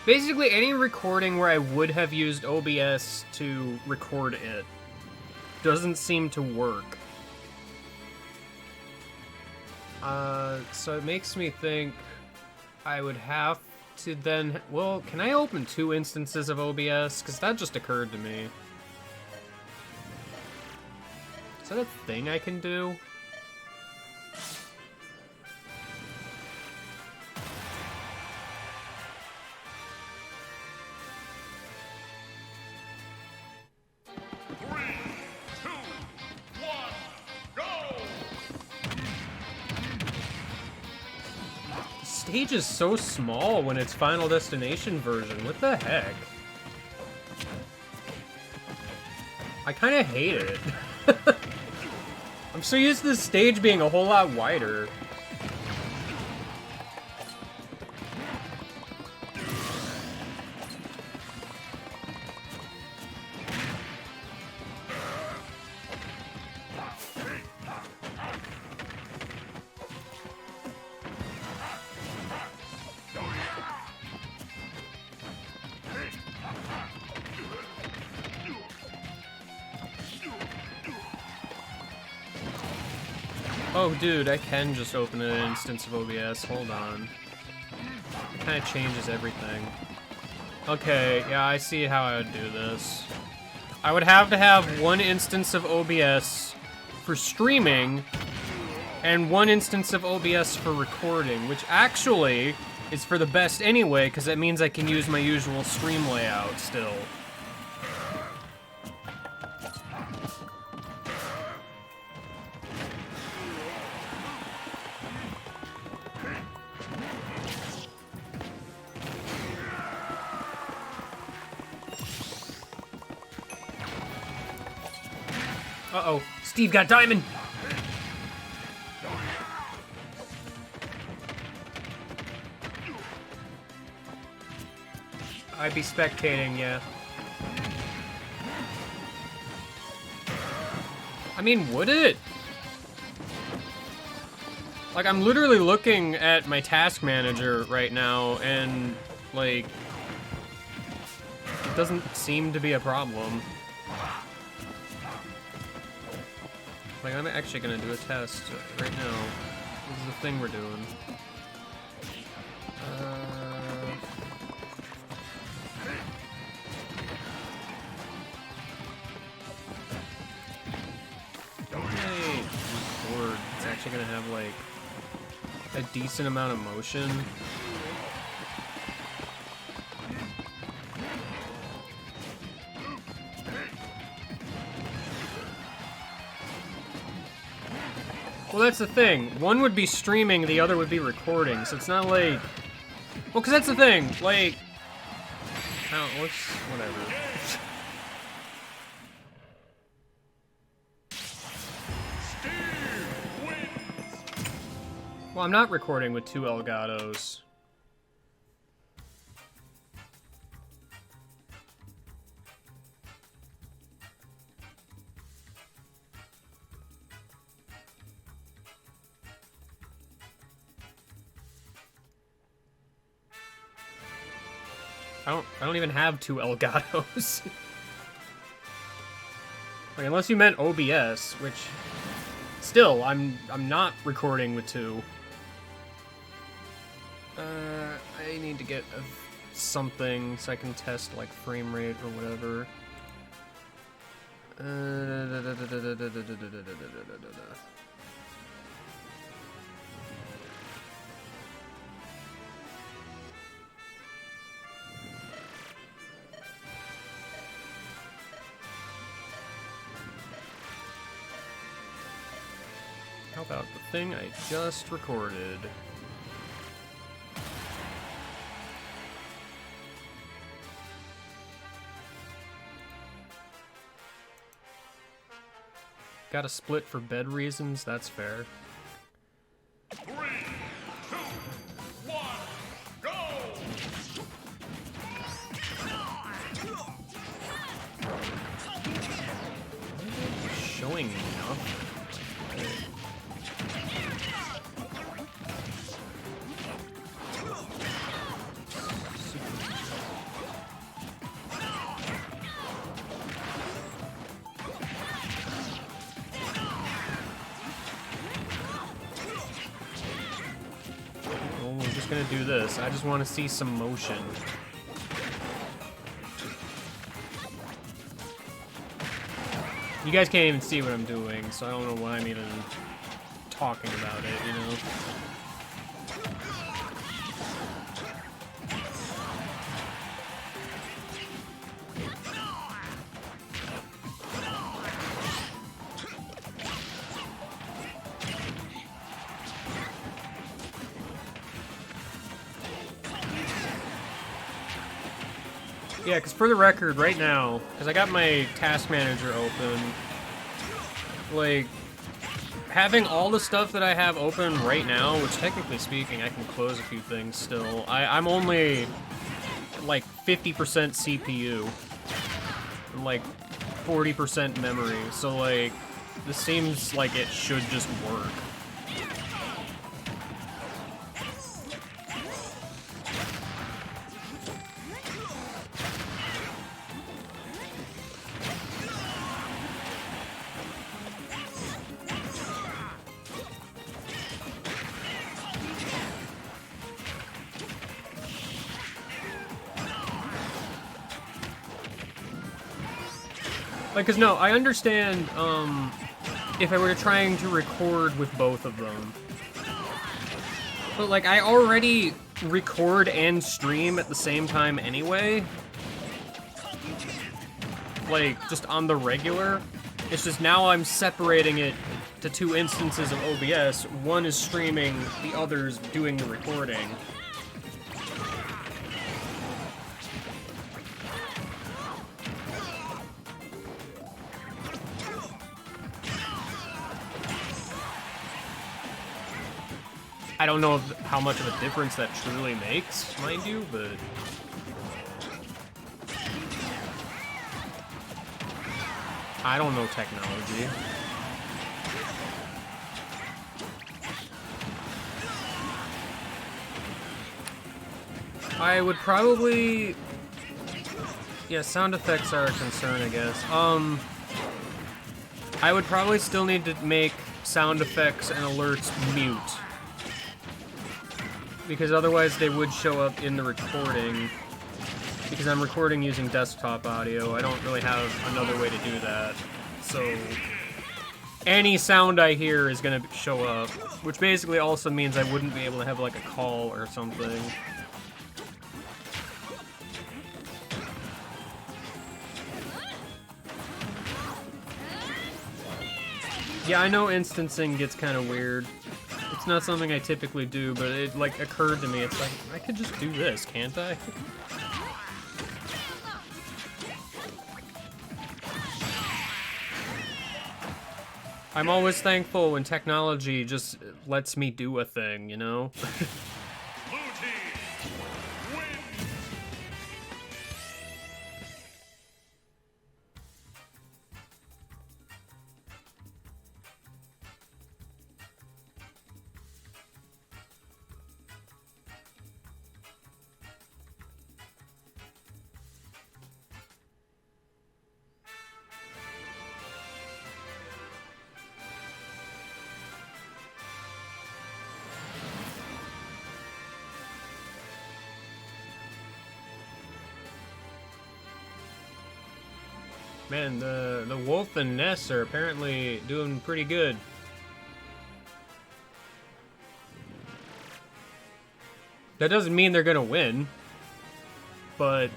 Basically, any recording where I would have used OBS to record it doesn't seem to work. So it makes me think I would have to then... Well, can I open 2 instances of OBS? Because that just occurred to me. Is that a thing I can do? The stage is so small when it's Final Destination version. What the heck? I kind of hate it. I'm so used to the stage being a whole lot wider. Oh, dude, I can just open an instance of OBS. Hold on. It kind of changes everything. Okay, yeah, I see how I would do this. I would have to have 1 instance of OBS for streaming and 1 instance of OBS for recording, which actually is for the best anyway, because that means I can use my usual stream layout still. Uh-oh, Steve got diamond! I'd be spectating, yeah. I mean, would it? Like, I'm literally looking at my task manager right now, and, like, it doesn't seem to be a problem. Like, I'm actually gonna do a test right now. This is the thing we're doing. Hey, record. It's actually gonna have, like, a decent amount of motion. Well, that's the thing. One would be streaming, the other would be recording, so it's not like... Well, because that's the thing, like... Oh, whatever. Well, I'm not recording with 2 Elgatos. I don't even have 2 Elgatos. Like, unless you meant OBS, which still I'm not recording with 2. I need to get something so I can test like frame rate or whatever. How about the thing I just recorded? Got a split for bed reasons, that's fair. 3, 2, 1, go! Showing enough. Gonna do this. I just want to see some motion. You guys can't even see what I'm doing, so I don't know why I'm even talking about it, you know? Yeah, because for the record, right now, because I got my task manager open, like, having all the stuff that I have open right now, which technically speaking, I can close a few things still, I'm only, like, 50% CPU, and, like, 40% memory, so, like, this seems like it should just work. Like, cause no, I understand, if I were trying to record with both of them. But, like, I already record and stream at the same time anyway. Like, just on the regular. It's just now I'm separating it to 2 instances of OBS. One is streaming, the other's doing the recording. I don't know how much of a difference that truly makes, mind you, but... I don't know technology. I would probably... Yeah, sound effects are a concern, I guess. I would probably still need to make sound effects and alerts mute. Because otherwise they would show up in the recording. Because I'm recording using desktop audio, I don't really have another way to do that. So... any sound I hear is gonna show up. Which basically also means I wouldn't be able to have, like, a call or something. Yeah, I know instancing gets kind of weird. It's not something I typically do, but it, like, occurred to me. It's like, I could just do this, can't I? I'm always thankful when technology just lets me do a thing, you know? Blue team win. Man, the Wolf and Ness are apparently doing pretty good. That doesn't mean they're gonna win, but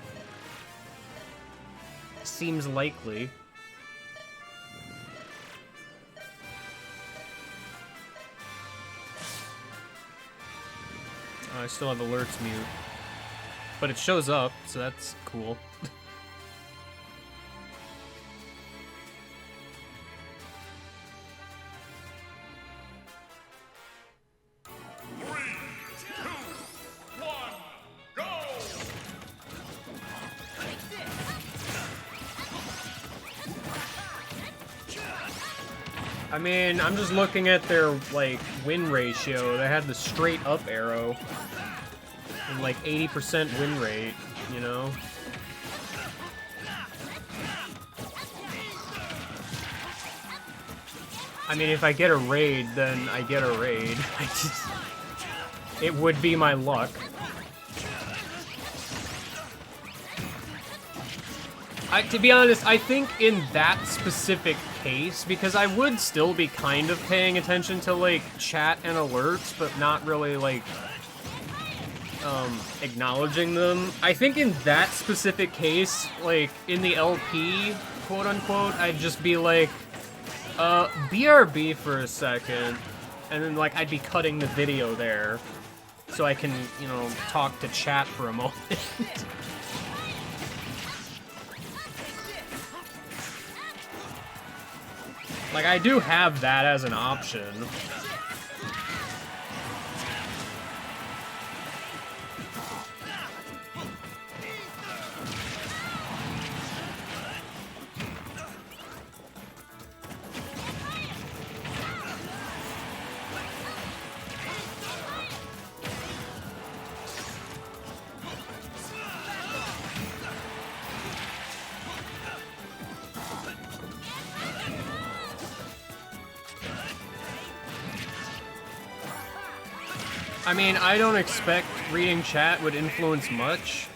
seems likely. I still have alerts mute, but it shows up, so that's cool. 3, 2, 1, go! I mean, I'm just looking at their, like, win ratio. They had the straight up arrow. And, like, 80% win rate, you know? I mean, if I get a raid, then I get a raid. It would be my luck. To be honest, I think in that specific case, because I would still be kind of paying attention to, like, chat and alerts, but not really, like, acknowledging them. I think in that specific case, like, in the LP, quote-unquote, I'd just be like, BRB for a second, and then, like, I'd be cutting the video there, so I can, you know, talk to chat for a moment. Like, I do have that as an option. I mean, I don't expect reading chat would influence much.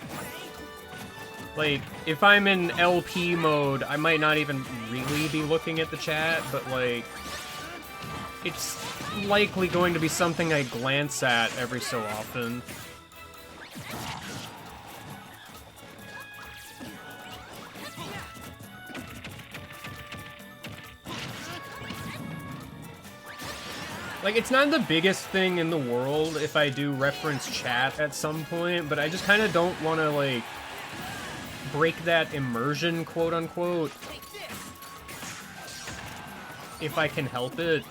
Like, if I'm in LP mode, I might not even really be looking at the chat, but, like, it's likely going to be something I glance at every so often. Like, it's not the biggest thing in the world if I do reference chat at some point, but I just kind of don't want to, like, break that immersion, quote-unquote, if I can help it.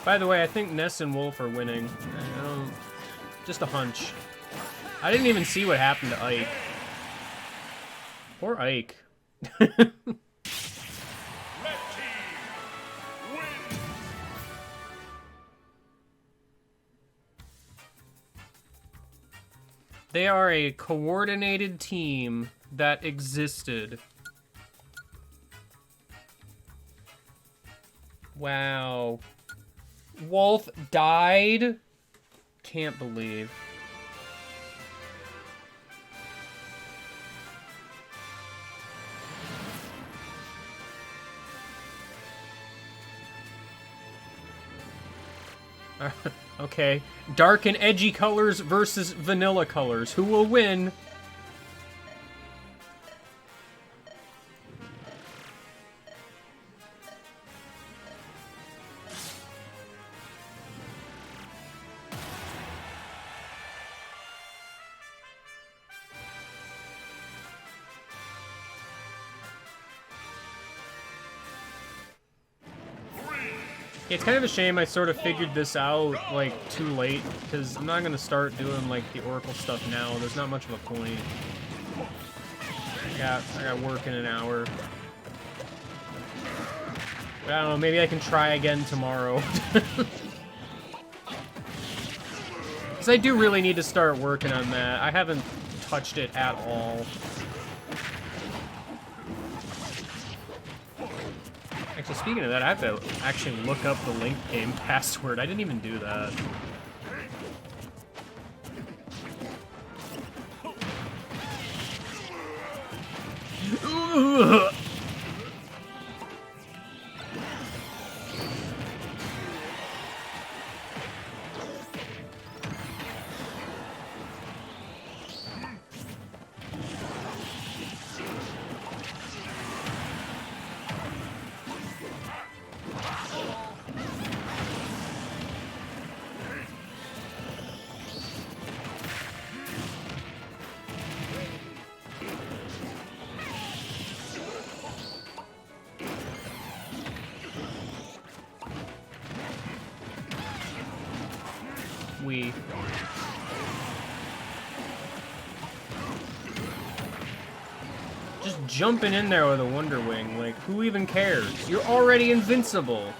By the way, I think Ness and Wolf are winning. I don't... Just a hunch. I didn't even see what happened to Ike. Poor Ike. Red team wins. They are a coordinated team that existed. Wow. Wolf died? Can't believe. Okay. Dark and edgy colors versus vanilla colors. Who will win? It's kind of a shame I sort of figured this out, like, too late, because I'm not going to start doing, like, the Oracle stuff now. There's not much of a point. I got work in an hour. But I don't know, maybe I can try again tomorrow. Because I do really need to start working on that. I haven't touched it at all. Actually, speaking of that, I have to actually look up the link game password. I didn't even do that. Ugh. We. Just jumping in there with a Wonder Wing, like, who even cares? You're already invincible.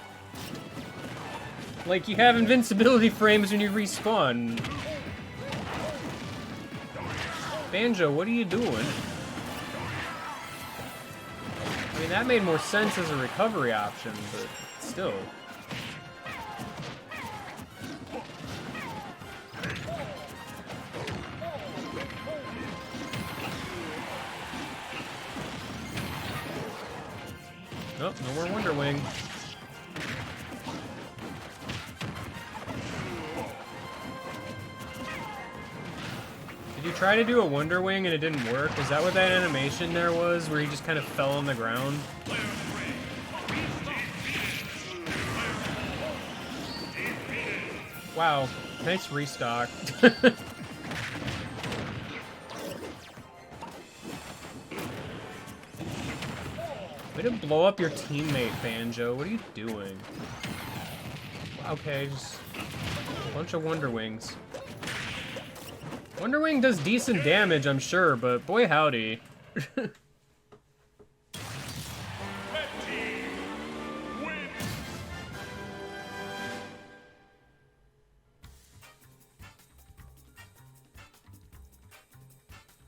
Like, you have invincibility frames when you respawn. Banjo, what are you doing? I mean, that made more sense as a recovery option, but still. Oh, no more Wonder Wing. Did you try to do a Wonder Wing and it didn't work? Is that what that animation there was, where he just kind of fell on the ground? Wow, nice restock. Way to blow up your teammate, Banjo. What are you doing? Okay, just a bunch of Wonder Wings. Wonder Wing does decent damage, I'm sure, but boy howdy. Red team wins.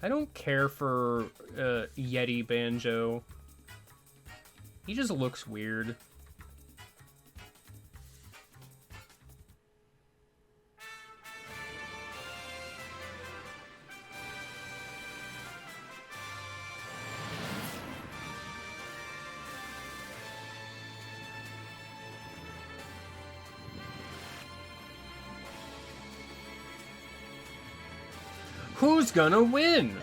I don't care for Yeti Banjo. He just looks weird. Who's gonna win?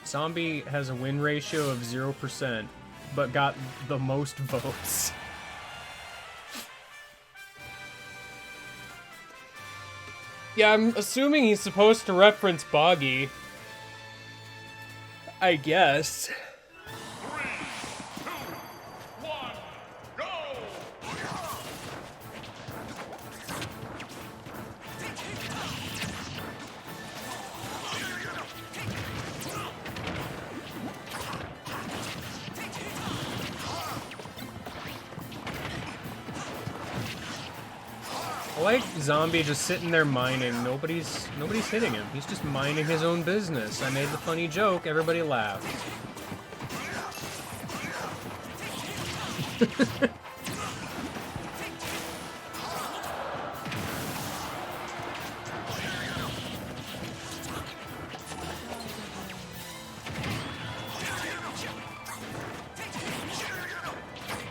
Zombie has a win ratio of 0%, but got the most votes. Yeah, I'm assuming he's supposed to reference Boggy. I guess. 3, I like Zombie just sitting there mining. Nobody's hitting him. He's just minding his own business. I made the funny joke. Everybody laughed.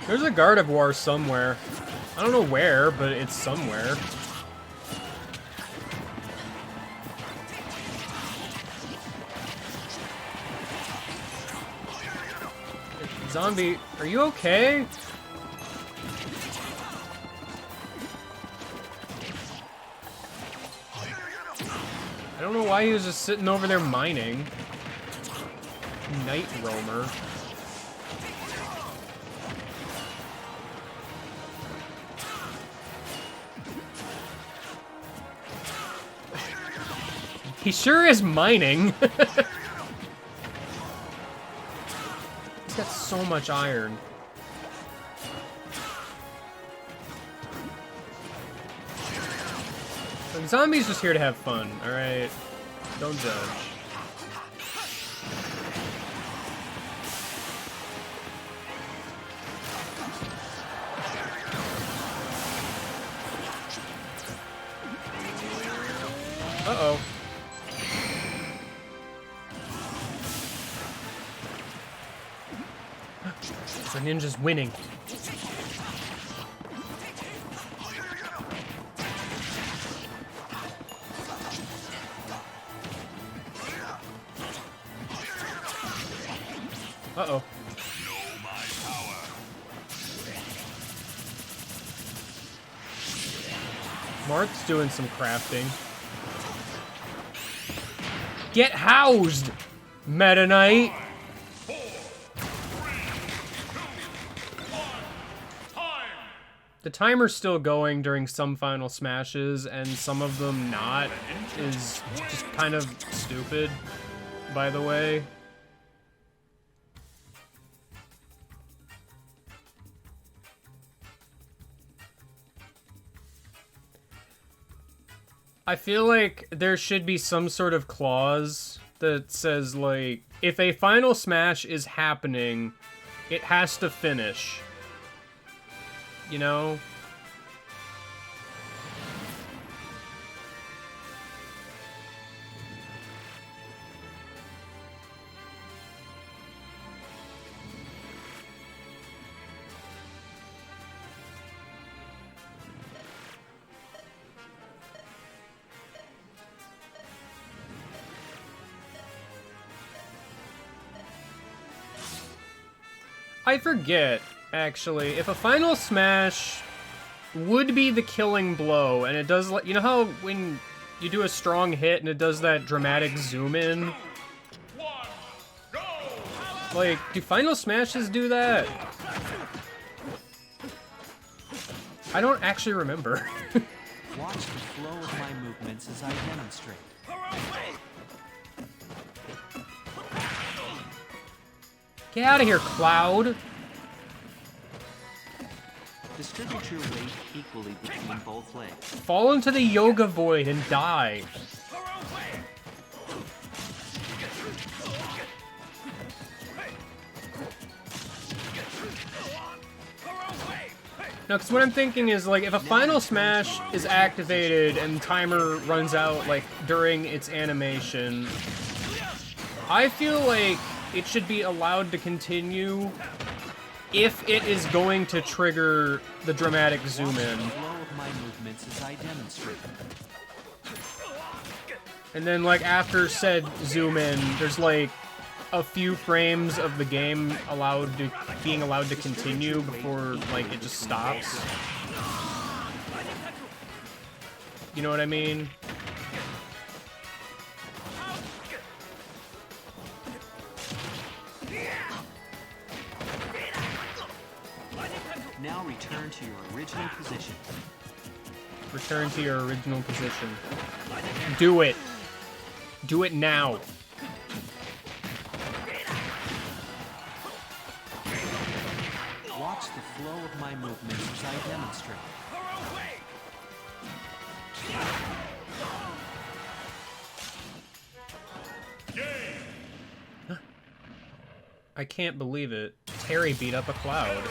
There's a Gardevoir somewhere. I don't know where, but it's somewhere. Zombie, are you okay? I don't know why he was just sitting over there mining. Night Roamer. He sure is mining. He's got so much iron. And Zombie's just here to have fun, alright? Don't judge. Uh-oh. The ninja's winning. Uh-oh. Marth's doing some crafting. Get housed, Meta Knight! The timer's still going during some final smashes, and some of them not, is just kind of stupid, by the way. I feel like there should be some sort of clause that says, like, if a final smash is happening, it has to finish. You know? I forget, actually, if a final smash would be the killing blow, and it does, you know how when you do a strong hit and it does that dramatic zoom in? Like, do final smashes do that? I don't actually remember. Watch the flow of my movements as I demonstrate. Get out of here, Cloud! Distribute your weight equally between both legs. Fall into the Yoga Void and die. No, because what I'm thinking is, like, if a final smash is activated and timer runs out, like, during its animation, I feel like it should be allowed to continue if it is going to trigger the dramatic zoom in. Flow of my movements as I demonstrate. And then, like, after said zoom in, there's, like, a few frames of the game being allowed to continue before, like, it just stops. You know what I mean? Now return to your original position. Return to your original position. Do it. Do it now. Watch the flow of my movements as I demonstrate. I can't believe it. Terry beat up a Cloud.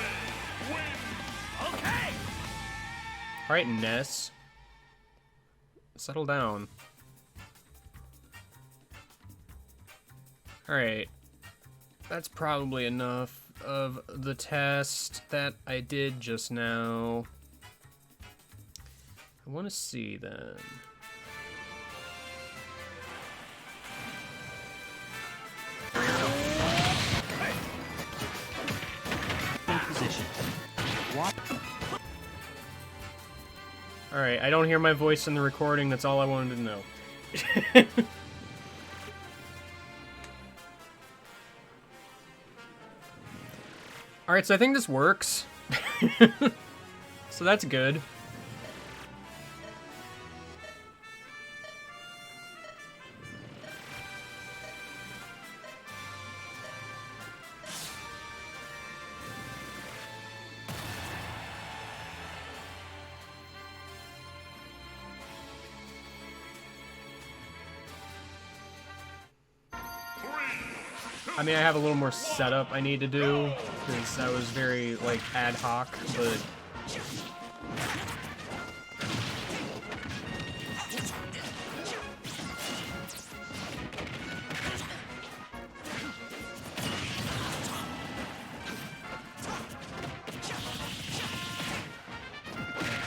Okay. Alright, Ness. Settle down. Alright. That's probably enough of the test that I did just now. I want to see then. In position. What? Alright, I don't hear my voice in the recording, that's all I wanted to know. Alright, so I think this works. So that's good. I mean, I have a little more setup I need to do, because that was very, like, ad hoc, but...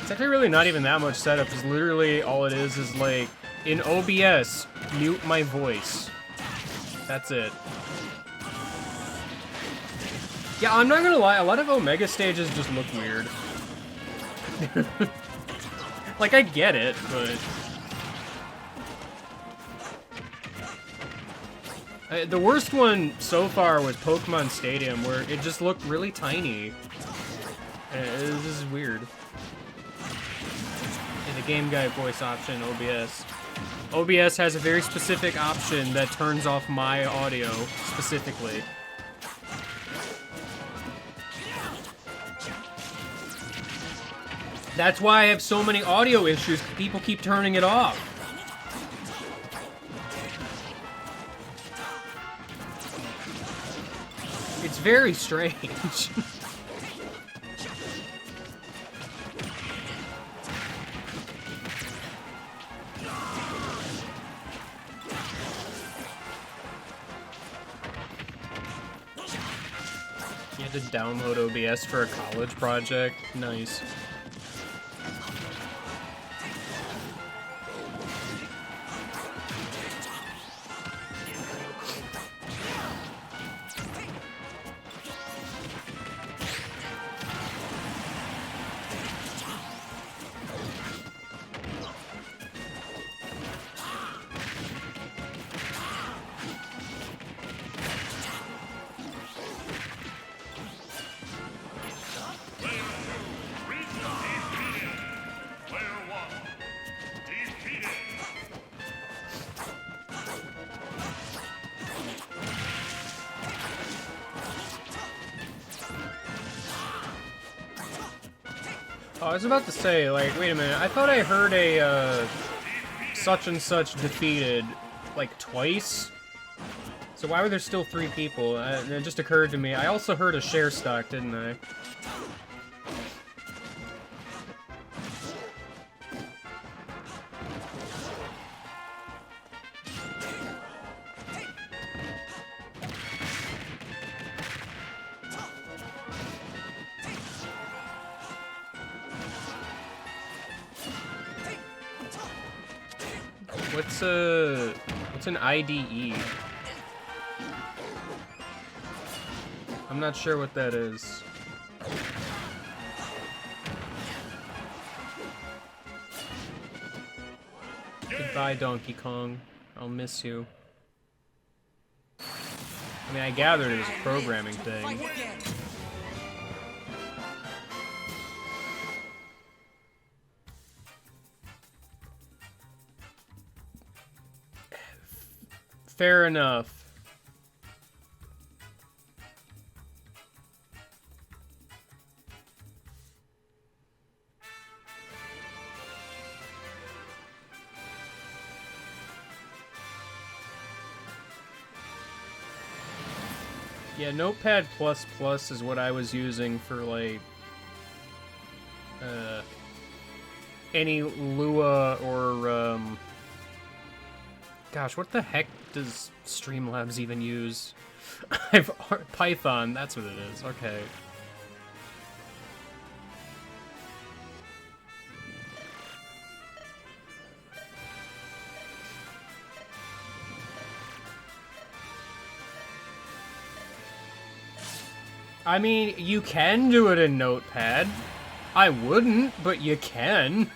It's actually really not even that much setup, because literally all it is like, in OBS, mute my voice. That's it. Yeah, I'm not gonna lie, a lot of Omega stages just look weird. Like, I get it, but... the worst one so far was Pokemon Stadium, where it just looked really tiny. This is weird. And the Game Guy voice option, OBS. OBS has a very specific option that turns off my audio, specifically. That's why I have so many audio issues, people keep turning it off. It's very strange. You had to download OBS for a college project? Nice. Oh, I was about to say, like, wait a minute, I thought I heard a, such and such defeated, like, twice? So why were there still 3 people? And it just occurred to me, I also heard a share stock, didn't I? What's an IDE? I'm not sure what that is. Goodbye, Donkey Kong. I'll miss you. I mean, I gathered it was a programming thing. Fair enough. Yeah, Notepad++ is what I was using for, like, any Lua or, gosh, what the heck does Streamlabs even use? Python, that's what it is, okay. I mean, you can do it in Notepad. I wouldn't, but you can.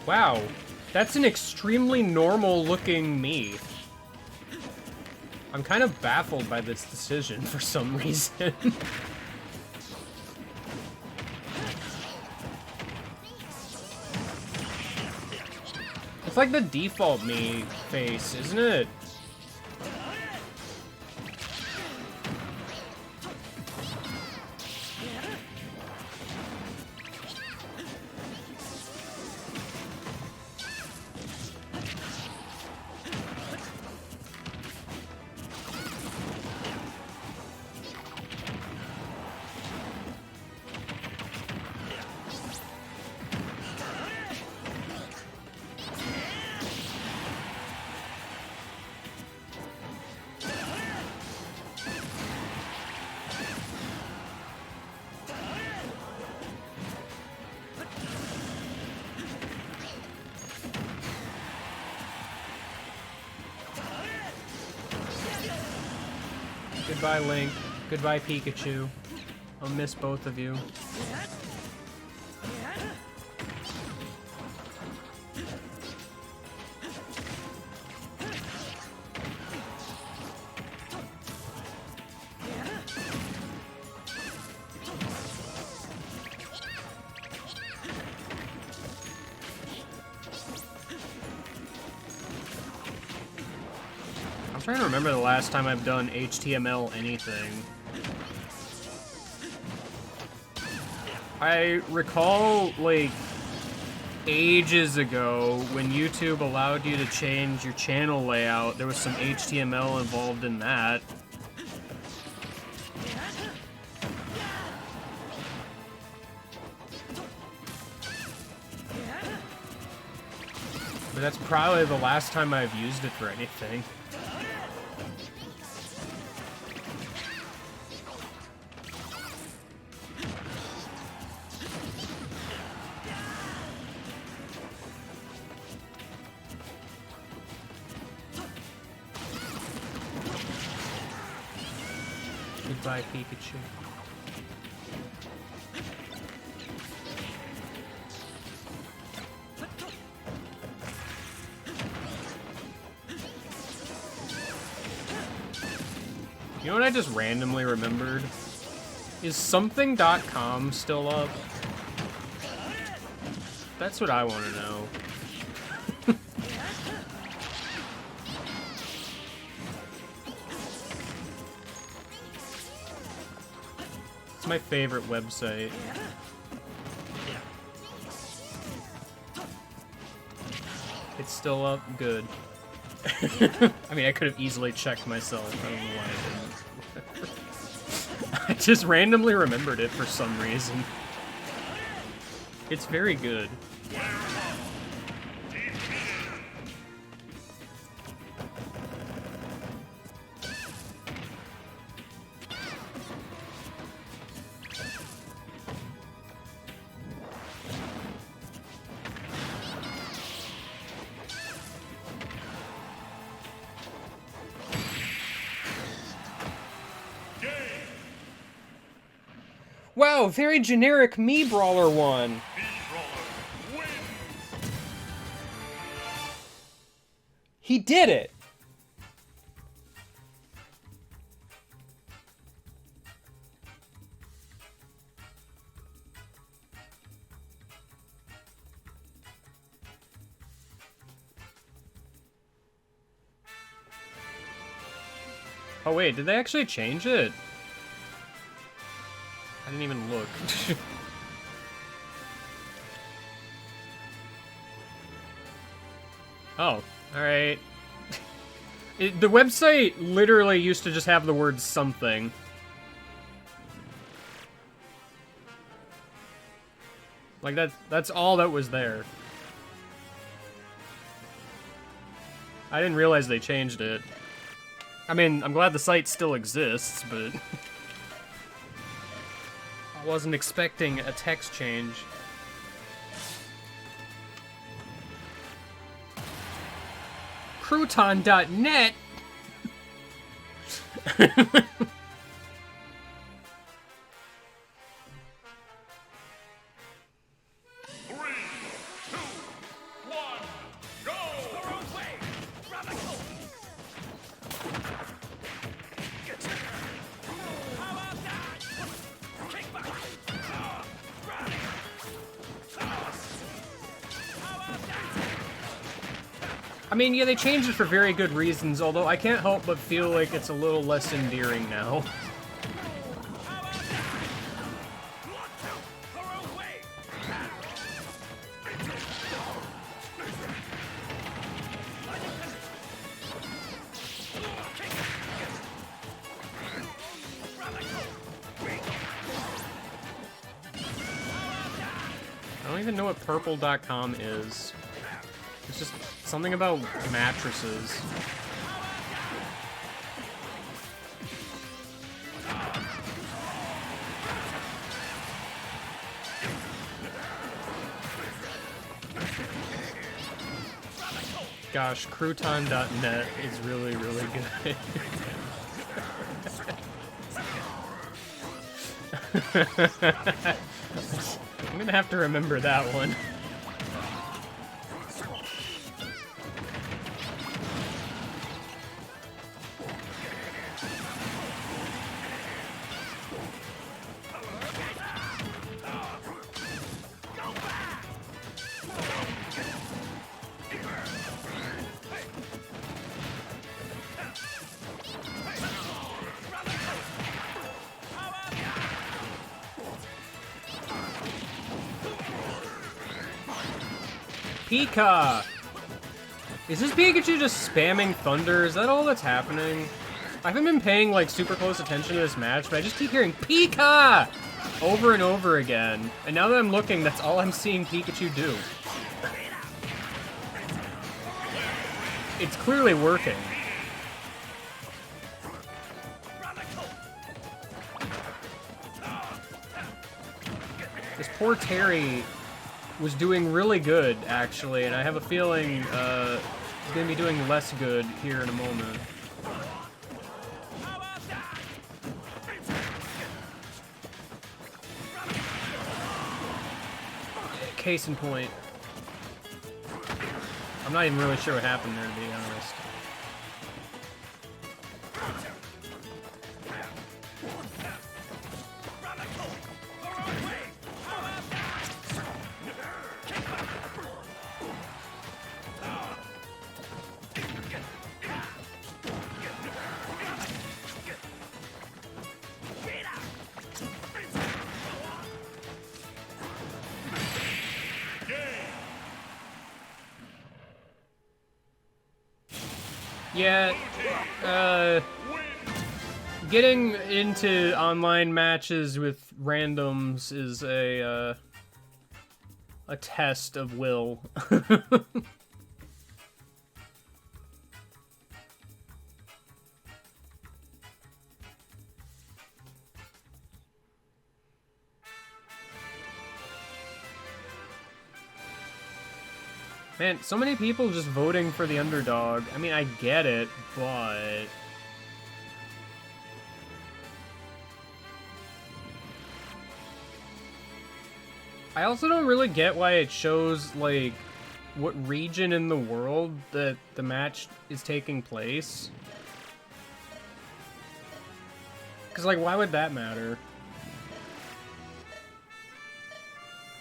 Wow, that's an extremely normal looking me. I'm kind of baffled by this decision for some reason. It's like the default me face, isn't it? Goodbye, Link. Goodbye, Pikachu. I'll miss both of you. I'm trying to remember the last time I've done HTML anything. I recall, like, ages ago when YouTube allowed you to change your channel layout, there was some HTML involved in that. But that's probably the last time I've used it for anything. Goodbye, Pikachu. You know what I just randomly remembered? Is something.com still up? That's what I want to know. It's my favorite website. It's still up? Good. I mean, I could have easily checked myself. I don't know why I didn't. I just randomly remembered it for some reason. It's very good. Wow, very generic Mii Brawler one. He did it. Oh wait, did they actually change it? I didn't even look. Oh, alright. The website literally used to just have the word something. Like, that's all that was there. I didn't realize they changed it. I mean, I'm glad the site still exists, but... I wasn't expecting a text change. Crouton.net? I mean, yeah, they changed it for very good reasons, although I can't help but feel like it's a little less endearing now. I don't even know what purple.com is. It's just something about mattresses. Gosh, crouton.net is really, really good. I'm gonna have to remember that one. Pika! Is this Pikachu just spamming Thunder? Is that all that's happening? I haven't been paying, like, super close attention to this match, but I just keep hearing Pika! Over and over again. And now that I'm looking, that's all I'm seeing Pikachu do. It's clearly working. This poor Terry was doing really good, actually, and I have a feeling he's going to be doing less good here in a moment. Case in point. I'm not even really sure what happened there, to be honest. Yeah, getting into online matches with randoms is a test of will. Man, so many people just voting for the underdog. I mean, I get it, but... I also don't really get why it shows, like, what region in the world that the match is taking place. Because, like, why would that matter?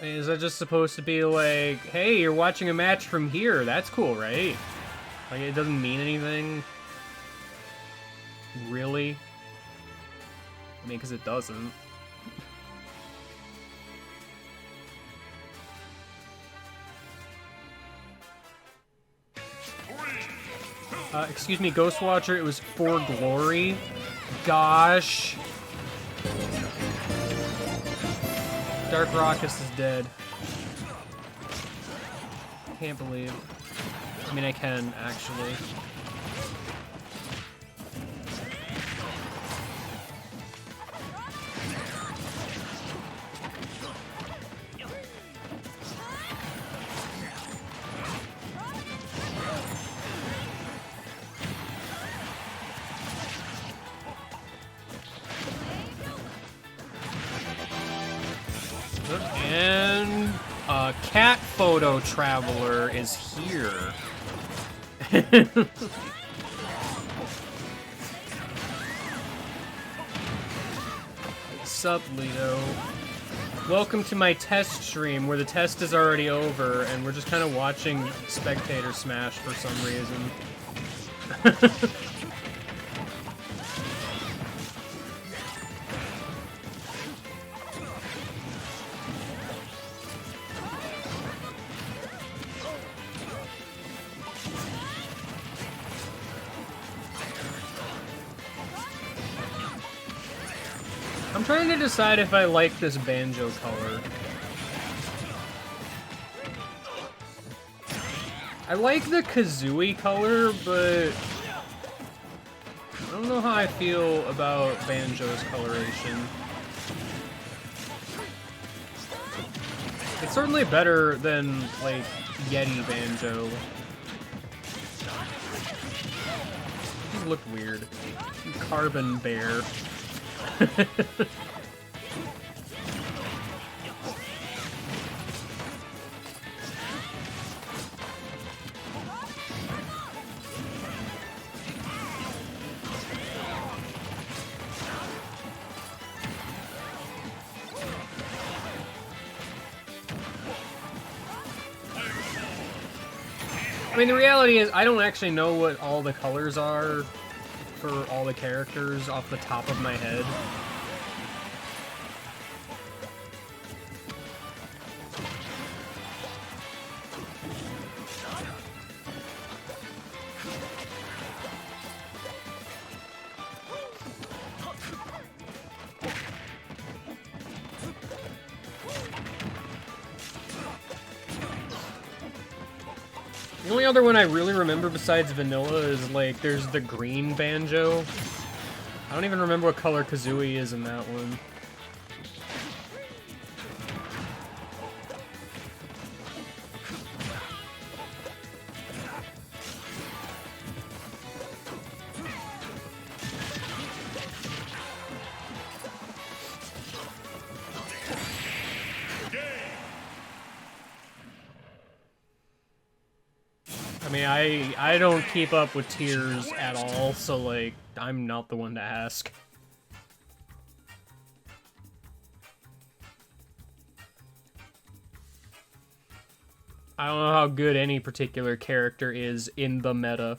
Is that just supposed to be like, hey, you're watching a match from here, that's cool, right? Like, it doesn't mean anything? Really? I mean, because it doesn't. Excuse me, Ghostwatcher, it was For Glory. Gosh. Dark Raucous is dead. Can't believe. I mean, I can, actually. And a cat photo traveler is here. Sup, Leo? Welcome to my test stream where the test is already over and we're just kind of watching Spectator Smash for some reason. I'm trying to decide if I like this banjo color. I like the Kazooie color, but I don't know how I feel about Banjo's coloration. It's certainly better than, like, Yeti Banjo. These look weird. Carbon Bear. I mean, the reality is, I don't actually know what all the colors are for all the characters off the top of my head. The only other one I really remember besides Vanilla is, like, there's the green Banjo. I don't even remember what color Kazooie is in that one. I mean, I don't keep up with tiers at all, so, like, I'm not the one to ask. I don't know how good any particular character is in the meta.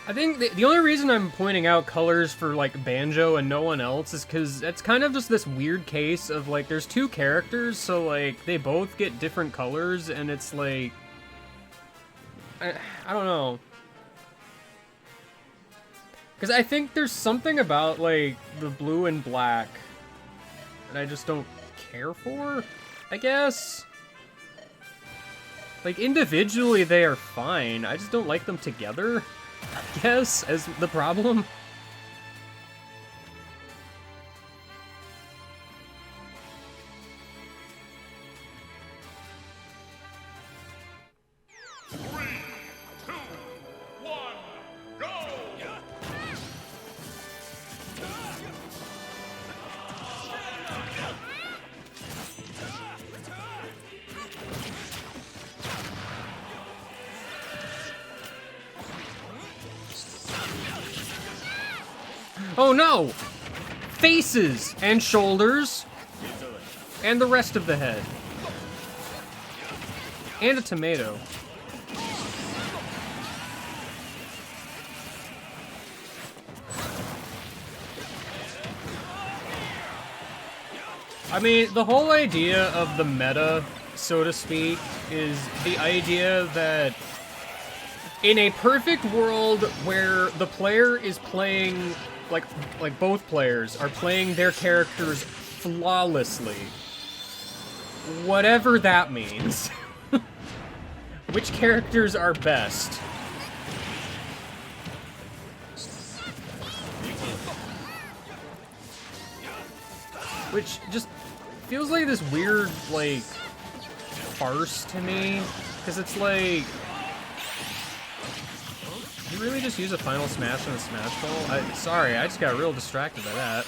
I think the only reason I'm pointing out colors for, like, Banjo and no one else is because it's kind of just this weird case of, like, there's two characters, so, like, they both get different colors, and it's, like... I don't know. Because I think there's something about, like, the blue and black that I just don't care for, I guess? Like, individually they are fine, I just don't like them together. I guess, as the problem. Three, two, one, go! Oh no! Faces! And shoulders! And the rest of the head. And a tomato. I mean, the whole idea of the meta, so to speak, is the idea that in a perfect world where the player is playing, like both players are playing their characters flawlessly, whatever that means, which characters are best? Which just feels like this weird, like, farce to me, because it's like, you really just use a final smash on a smash ball? Sorry, I just got real distracted by that.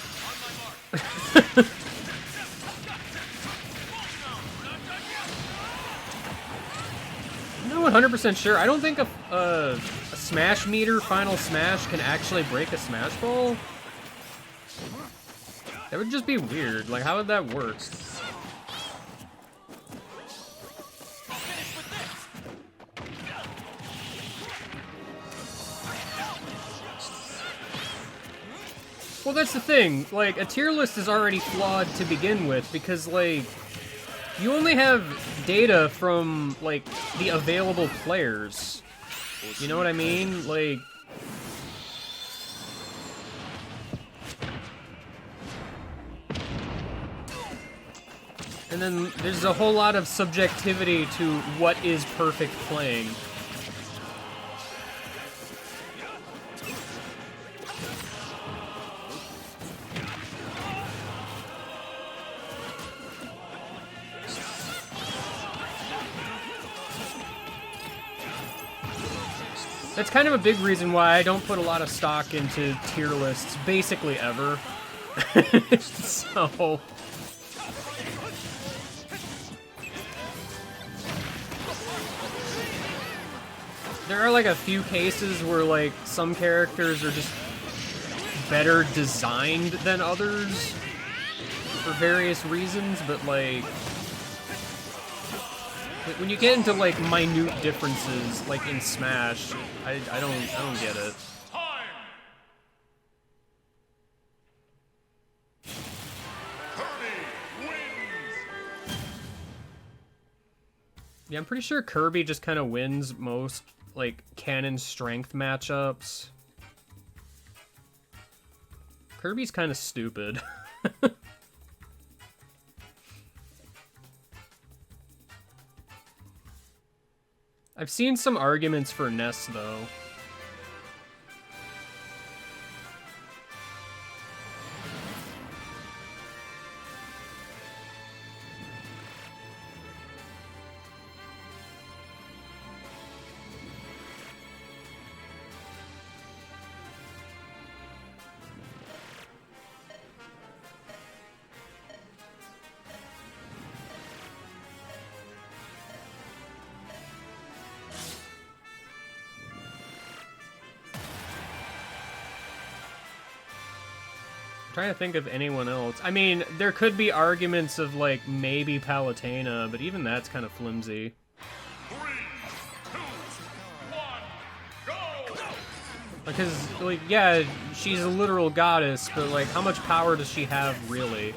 I'm not 100% sure. I don't think a smash meter final smash can actually break a smash ball. That would just be weird. Like, how would that work? Well, that's the thing. Like, a tier list is already flawed to begin with because, like, you only have data from, like, the available players. You know what I mean? Like... And then there's a whole lot of subjectivity to what is perfect playing. That's kind of a big reason why I don't put a lot of stock into tier lists, basically ever. So... There are, like, a few cases where, like, some characters are just better designed than others for various reasons, but, like, when you get into, like, minute differences, like in Smash, I don't get it. Time. Kirby wins. Yeah, I'm pretty sure Kirby just kind of wins most, like, canon strength matchups. Kirby's kind of stupid. I've seen some arguments for Ness, though. I'm trying to think of anyone else. I mean, there could be arguments of, like, maybe Palutena, but even that's kind of flimsy. 3, 2, 1, go! Because, like, yeah, she's a literal goddess, but, like, how much power does she have, really?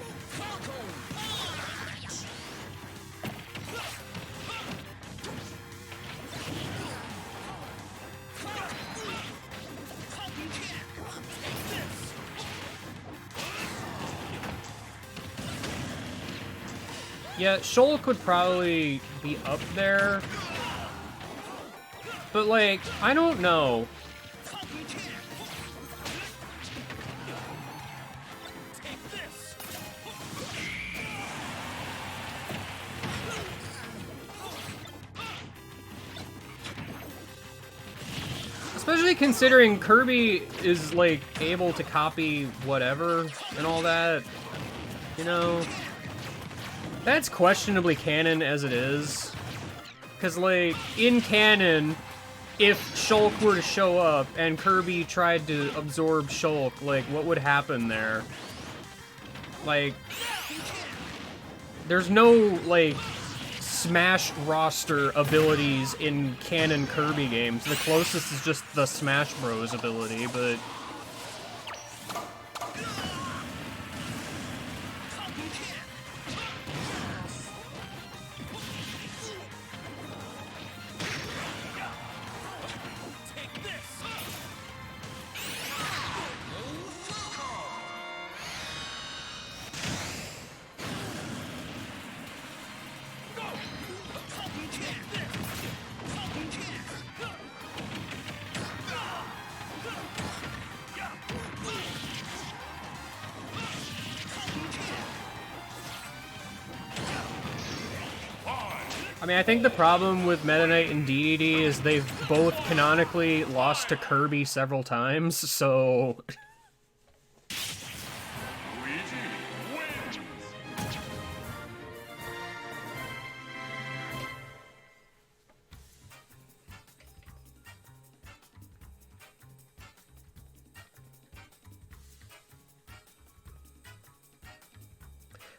Yeah, Shulk would probably be up there. But, like, I don't know. Especially considering Kirby is, like, able to copy whatever and all that. You know? That's questionably canon as it is. Because, like, in canon, if Shulk were to show up and Kirby tried to absorb Shulk, like, what would happen there? Like, there's no, like, Smash roster abilities in canon Kirby games. The closest is just the Smash Bros. Ability, but... I mean, I think the problem with Meta Knight and DDD is they've both canonically lost to Kirby several times, so... Luigi wins.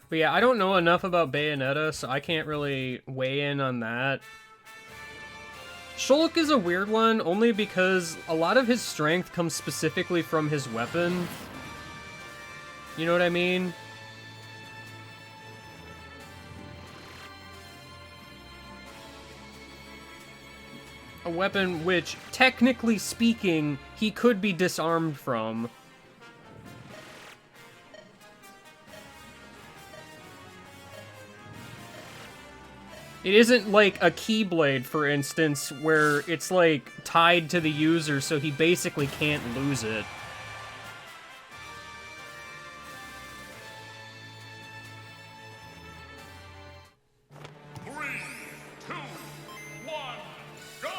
But yeah, I don't know enough about Bayonetta, so I can't really weigh in on that. Shulk is a weird one, only because a lot of his strength comes specifically from his weapon. You know what I mean? A weapon which, technically speaking, he could be disarmed from. It isn't like a Keyblade, for instance, where it's like tied to the user so he basically can't lose it. Three, two, one, go!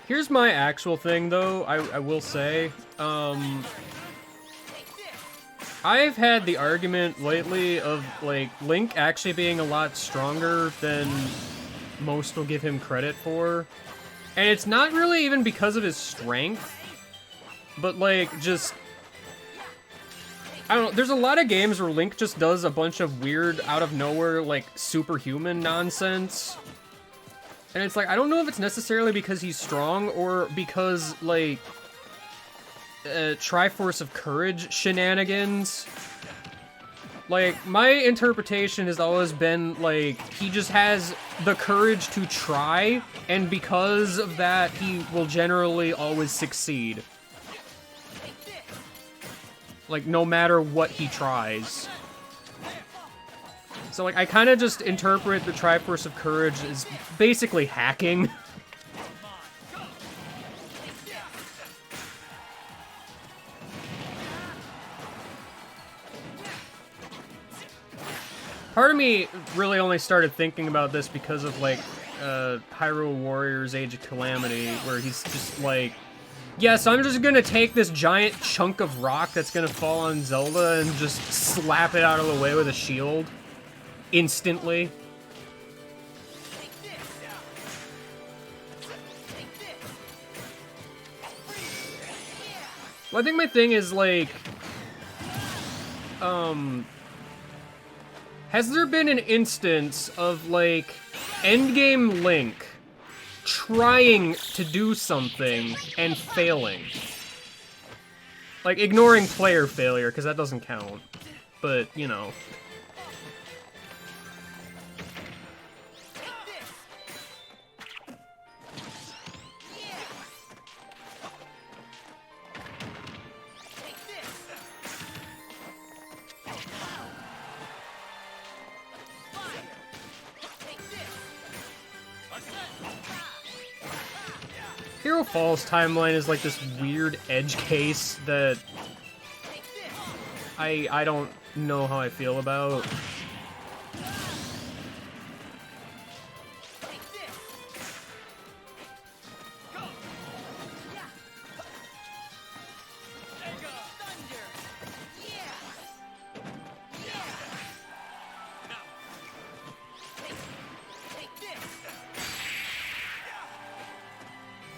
Here's my actual thing, though, I will say. I've had the argument lately of, like, Link actually being a lot stronger than most will give him credit for. And it's not really even because of his strength, but, like, just... I don't know, there's a lot of games where Link just does a bunch of weird, out-of-nowhere, like, superhuman nonsense. And it's like, I don't know if it's necessarily because he's strong or because, like, Triforce of Courage shenanigans. Like, my interpretation has always been, like, he just has the courage to try, and because of that, he will generally always succeed. Like, no matter what he tries. So, like, I kind of just interpret the Triforce of Courage as basically hacking. Part of me really only started thinking about this because of, like, Hyrule Warriors Age of Calamity, where he's just like, yes, I'm just gonna take this giant chunk of rock that's gonna fall on Zelda and just slap it out of the way with a shield. Instantly. Well, I think my thing is, like, has there been an instance of, like, endgame Link trying to do something and failing? Like, ignoring player failure, because that doesn't count. But, you know. Hero Falls timeline is like this weird edge case that I don't know how I feel about.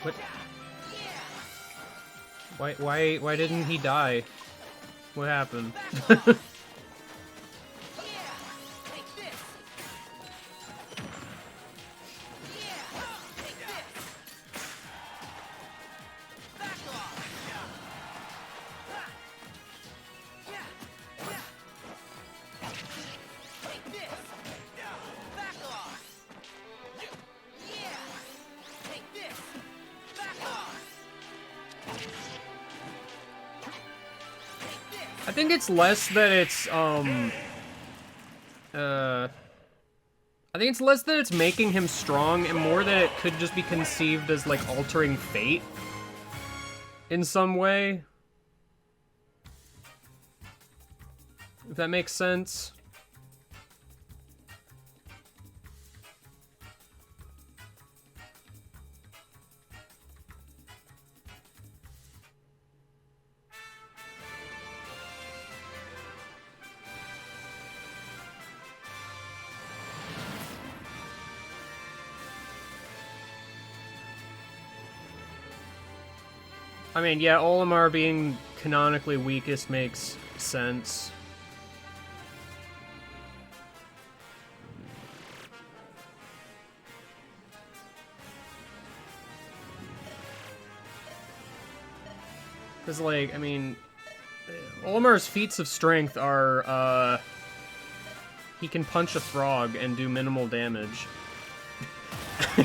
What? Why didn't he die? What happened? I think it's less that it's, I think it's less that it's making him strong and more that it could just be conceived as, like, altering fate in some way. If that makes sense. I mean, yeah, Olimar being canonically weakest makes sense. Because, like, I mean, Olimar's feats of strength are, he can punch a frog and do minimal damage. 3,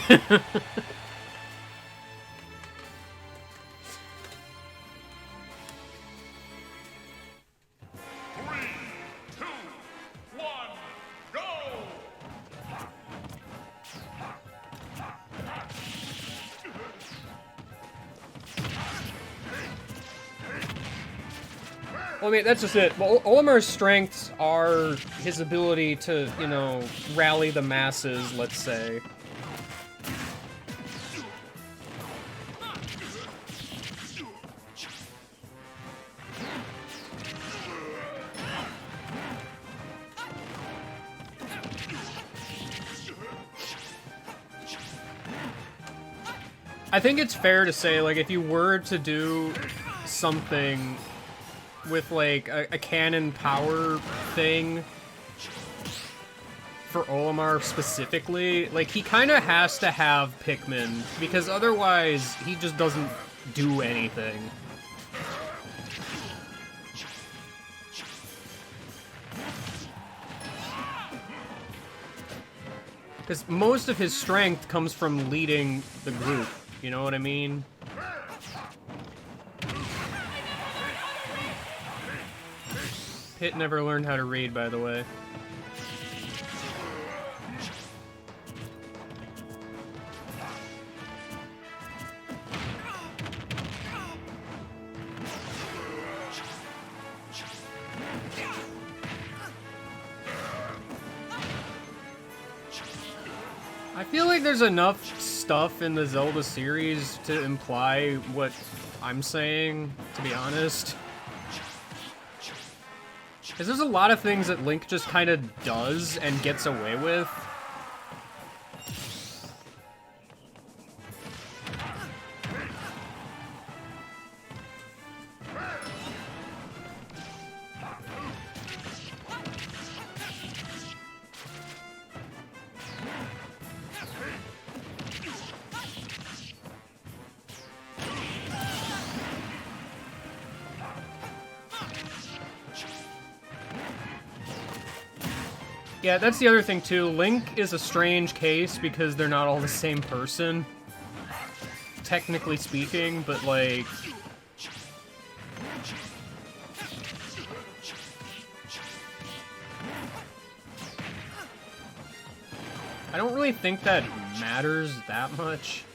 2, 1, go! Well, I mean, that's just it. Well, Olimar's strengths are his ability to, you know, rally the masses, let's say. I think it's fair to say, like, if you were to do something with, like, a cannon power thing for Olimar specifically, like, he kind of has to have Pikmin, because otherwise he just doesn't do anything. Because most of his strength comes from leading the group, you know what I mean? Pit never learned how to read, by the way. I feel like there's enough stuff in the Zelda series to imply what I'm saying, to be honest. Because there's a lot of things that Link just kind of does and gets away with. Yeah, that's the other thing, too. Link is a strange case because they're not all the same person, technically speaking, but, like... I don't really think that matters that much.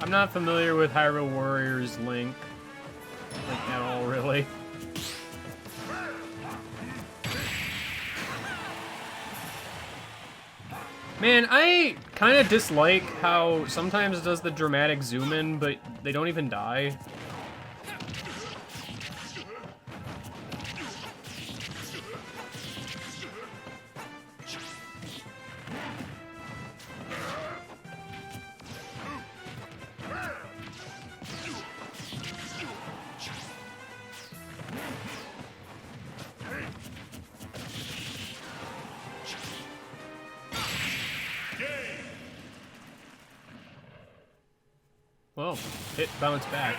I'm not familiar with Hyrule Warriors Link, like, at all, really. Man, I kind of dislike how sometimes it does the dramatic zoom in, but they don't even die. Well, Pit bounced back.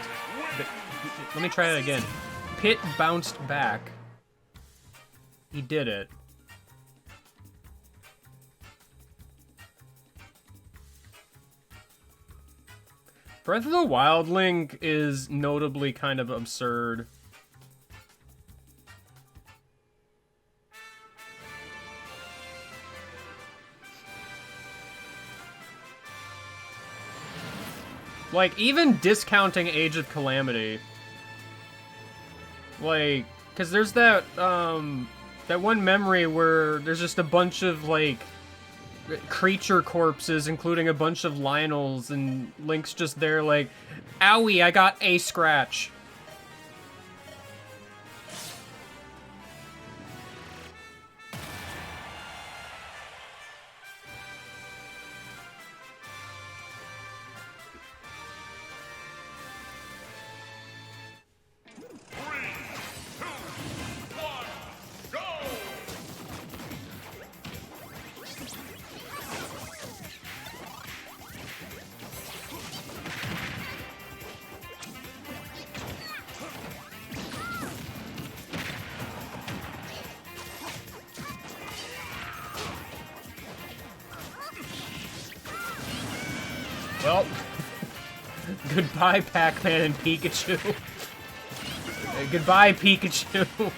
But, let me try that again. Pit bounced back. He did it. Breath of the Wild Link is notably kind of absurd. Like, even discounting Age of Calamity. Like, because there's that, that one memory where there's just a bunch of, like, creature corpses, including a bunch of Lionels, and Link's just there like, owie, I got a scratch. Well, goodbye Pac-Man and Pikachu. Goodbye Pikachu.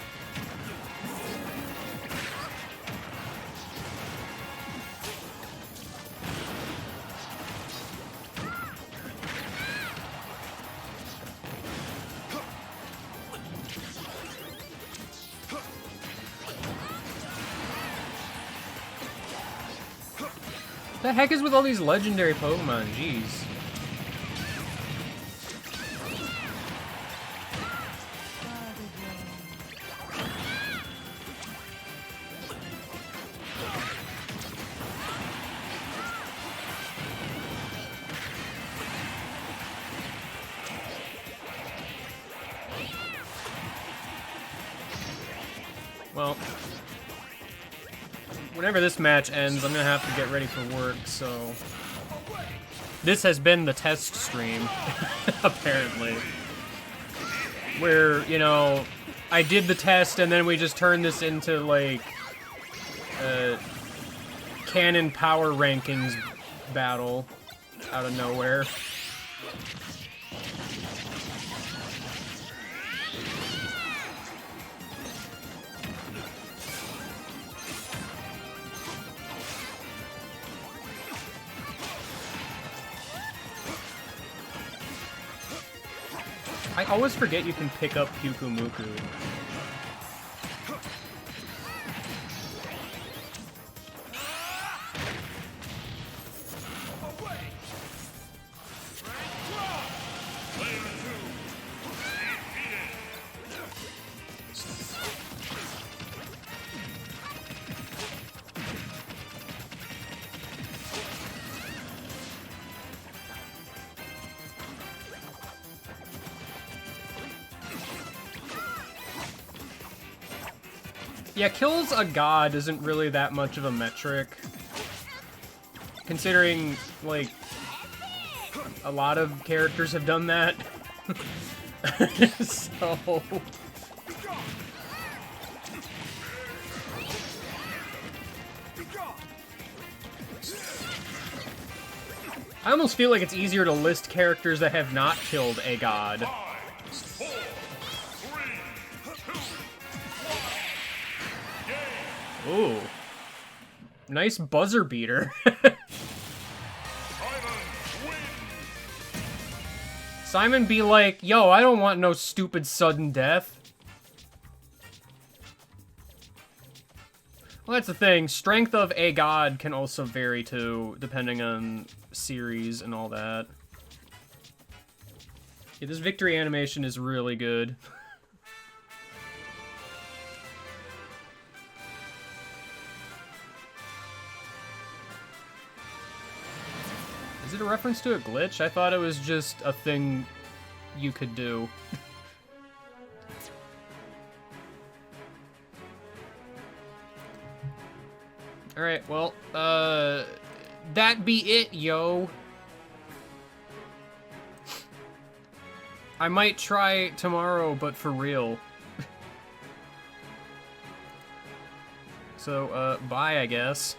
The heck is with all these legendary Pokemon? Jeez. Well, whenever this match ends, I'm gonna have to get ready for work, so... This has been the test stream, apparently. Where, you know, I did the test and then we just turned this into, like, a canon power rankings battle out of nowhere. I always forget you can pick up Pyukumuku. Yeah, kills a god isn't really that much of a metric. Considering, like, a lot of characters have done that. So... I almost feel like it's easier to list characters that have not killed a god. Ooh. Nice buzzer beater. Simon be like, yo, I don't want no stupid sudden death. Well, that's the thing. Strength of a god can also vary too, depending on series and all that. Yeah, this victory animation is really good. Is it a reference to a glitch? I thought it was just a thing you could do. Alright, well, that be it, yo. I might try tomorrow, but for real. So, bye, I guess.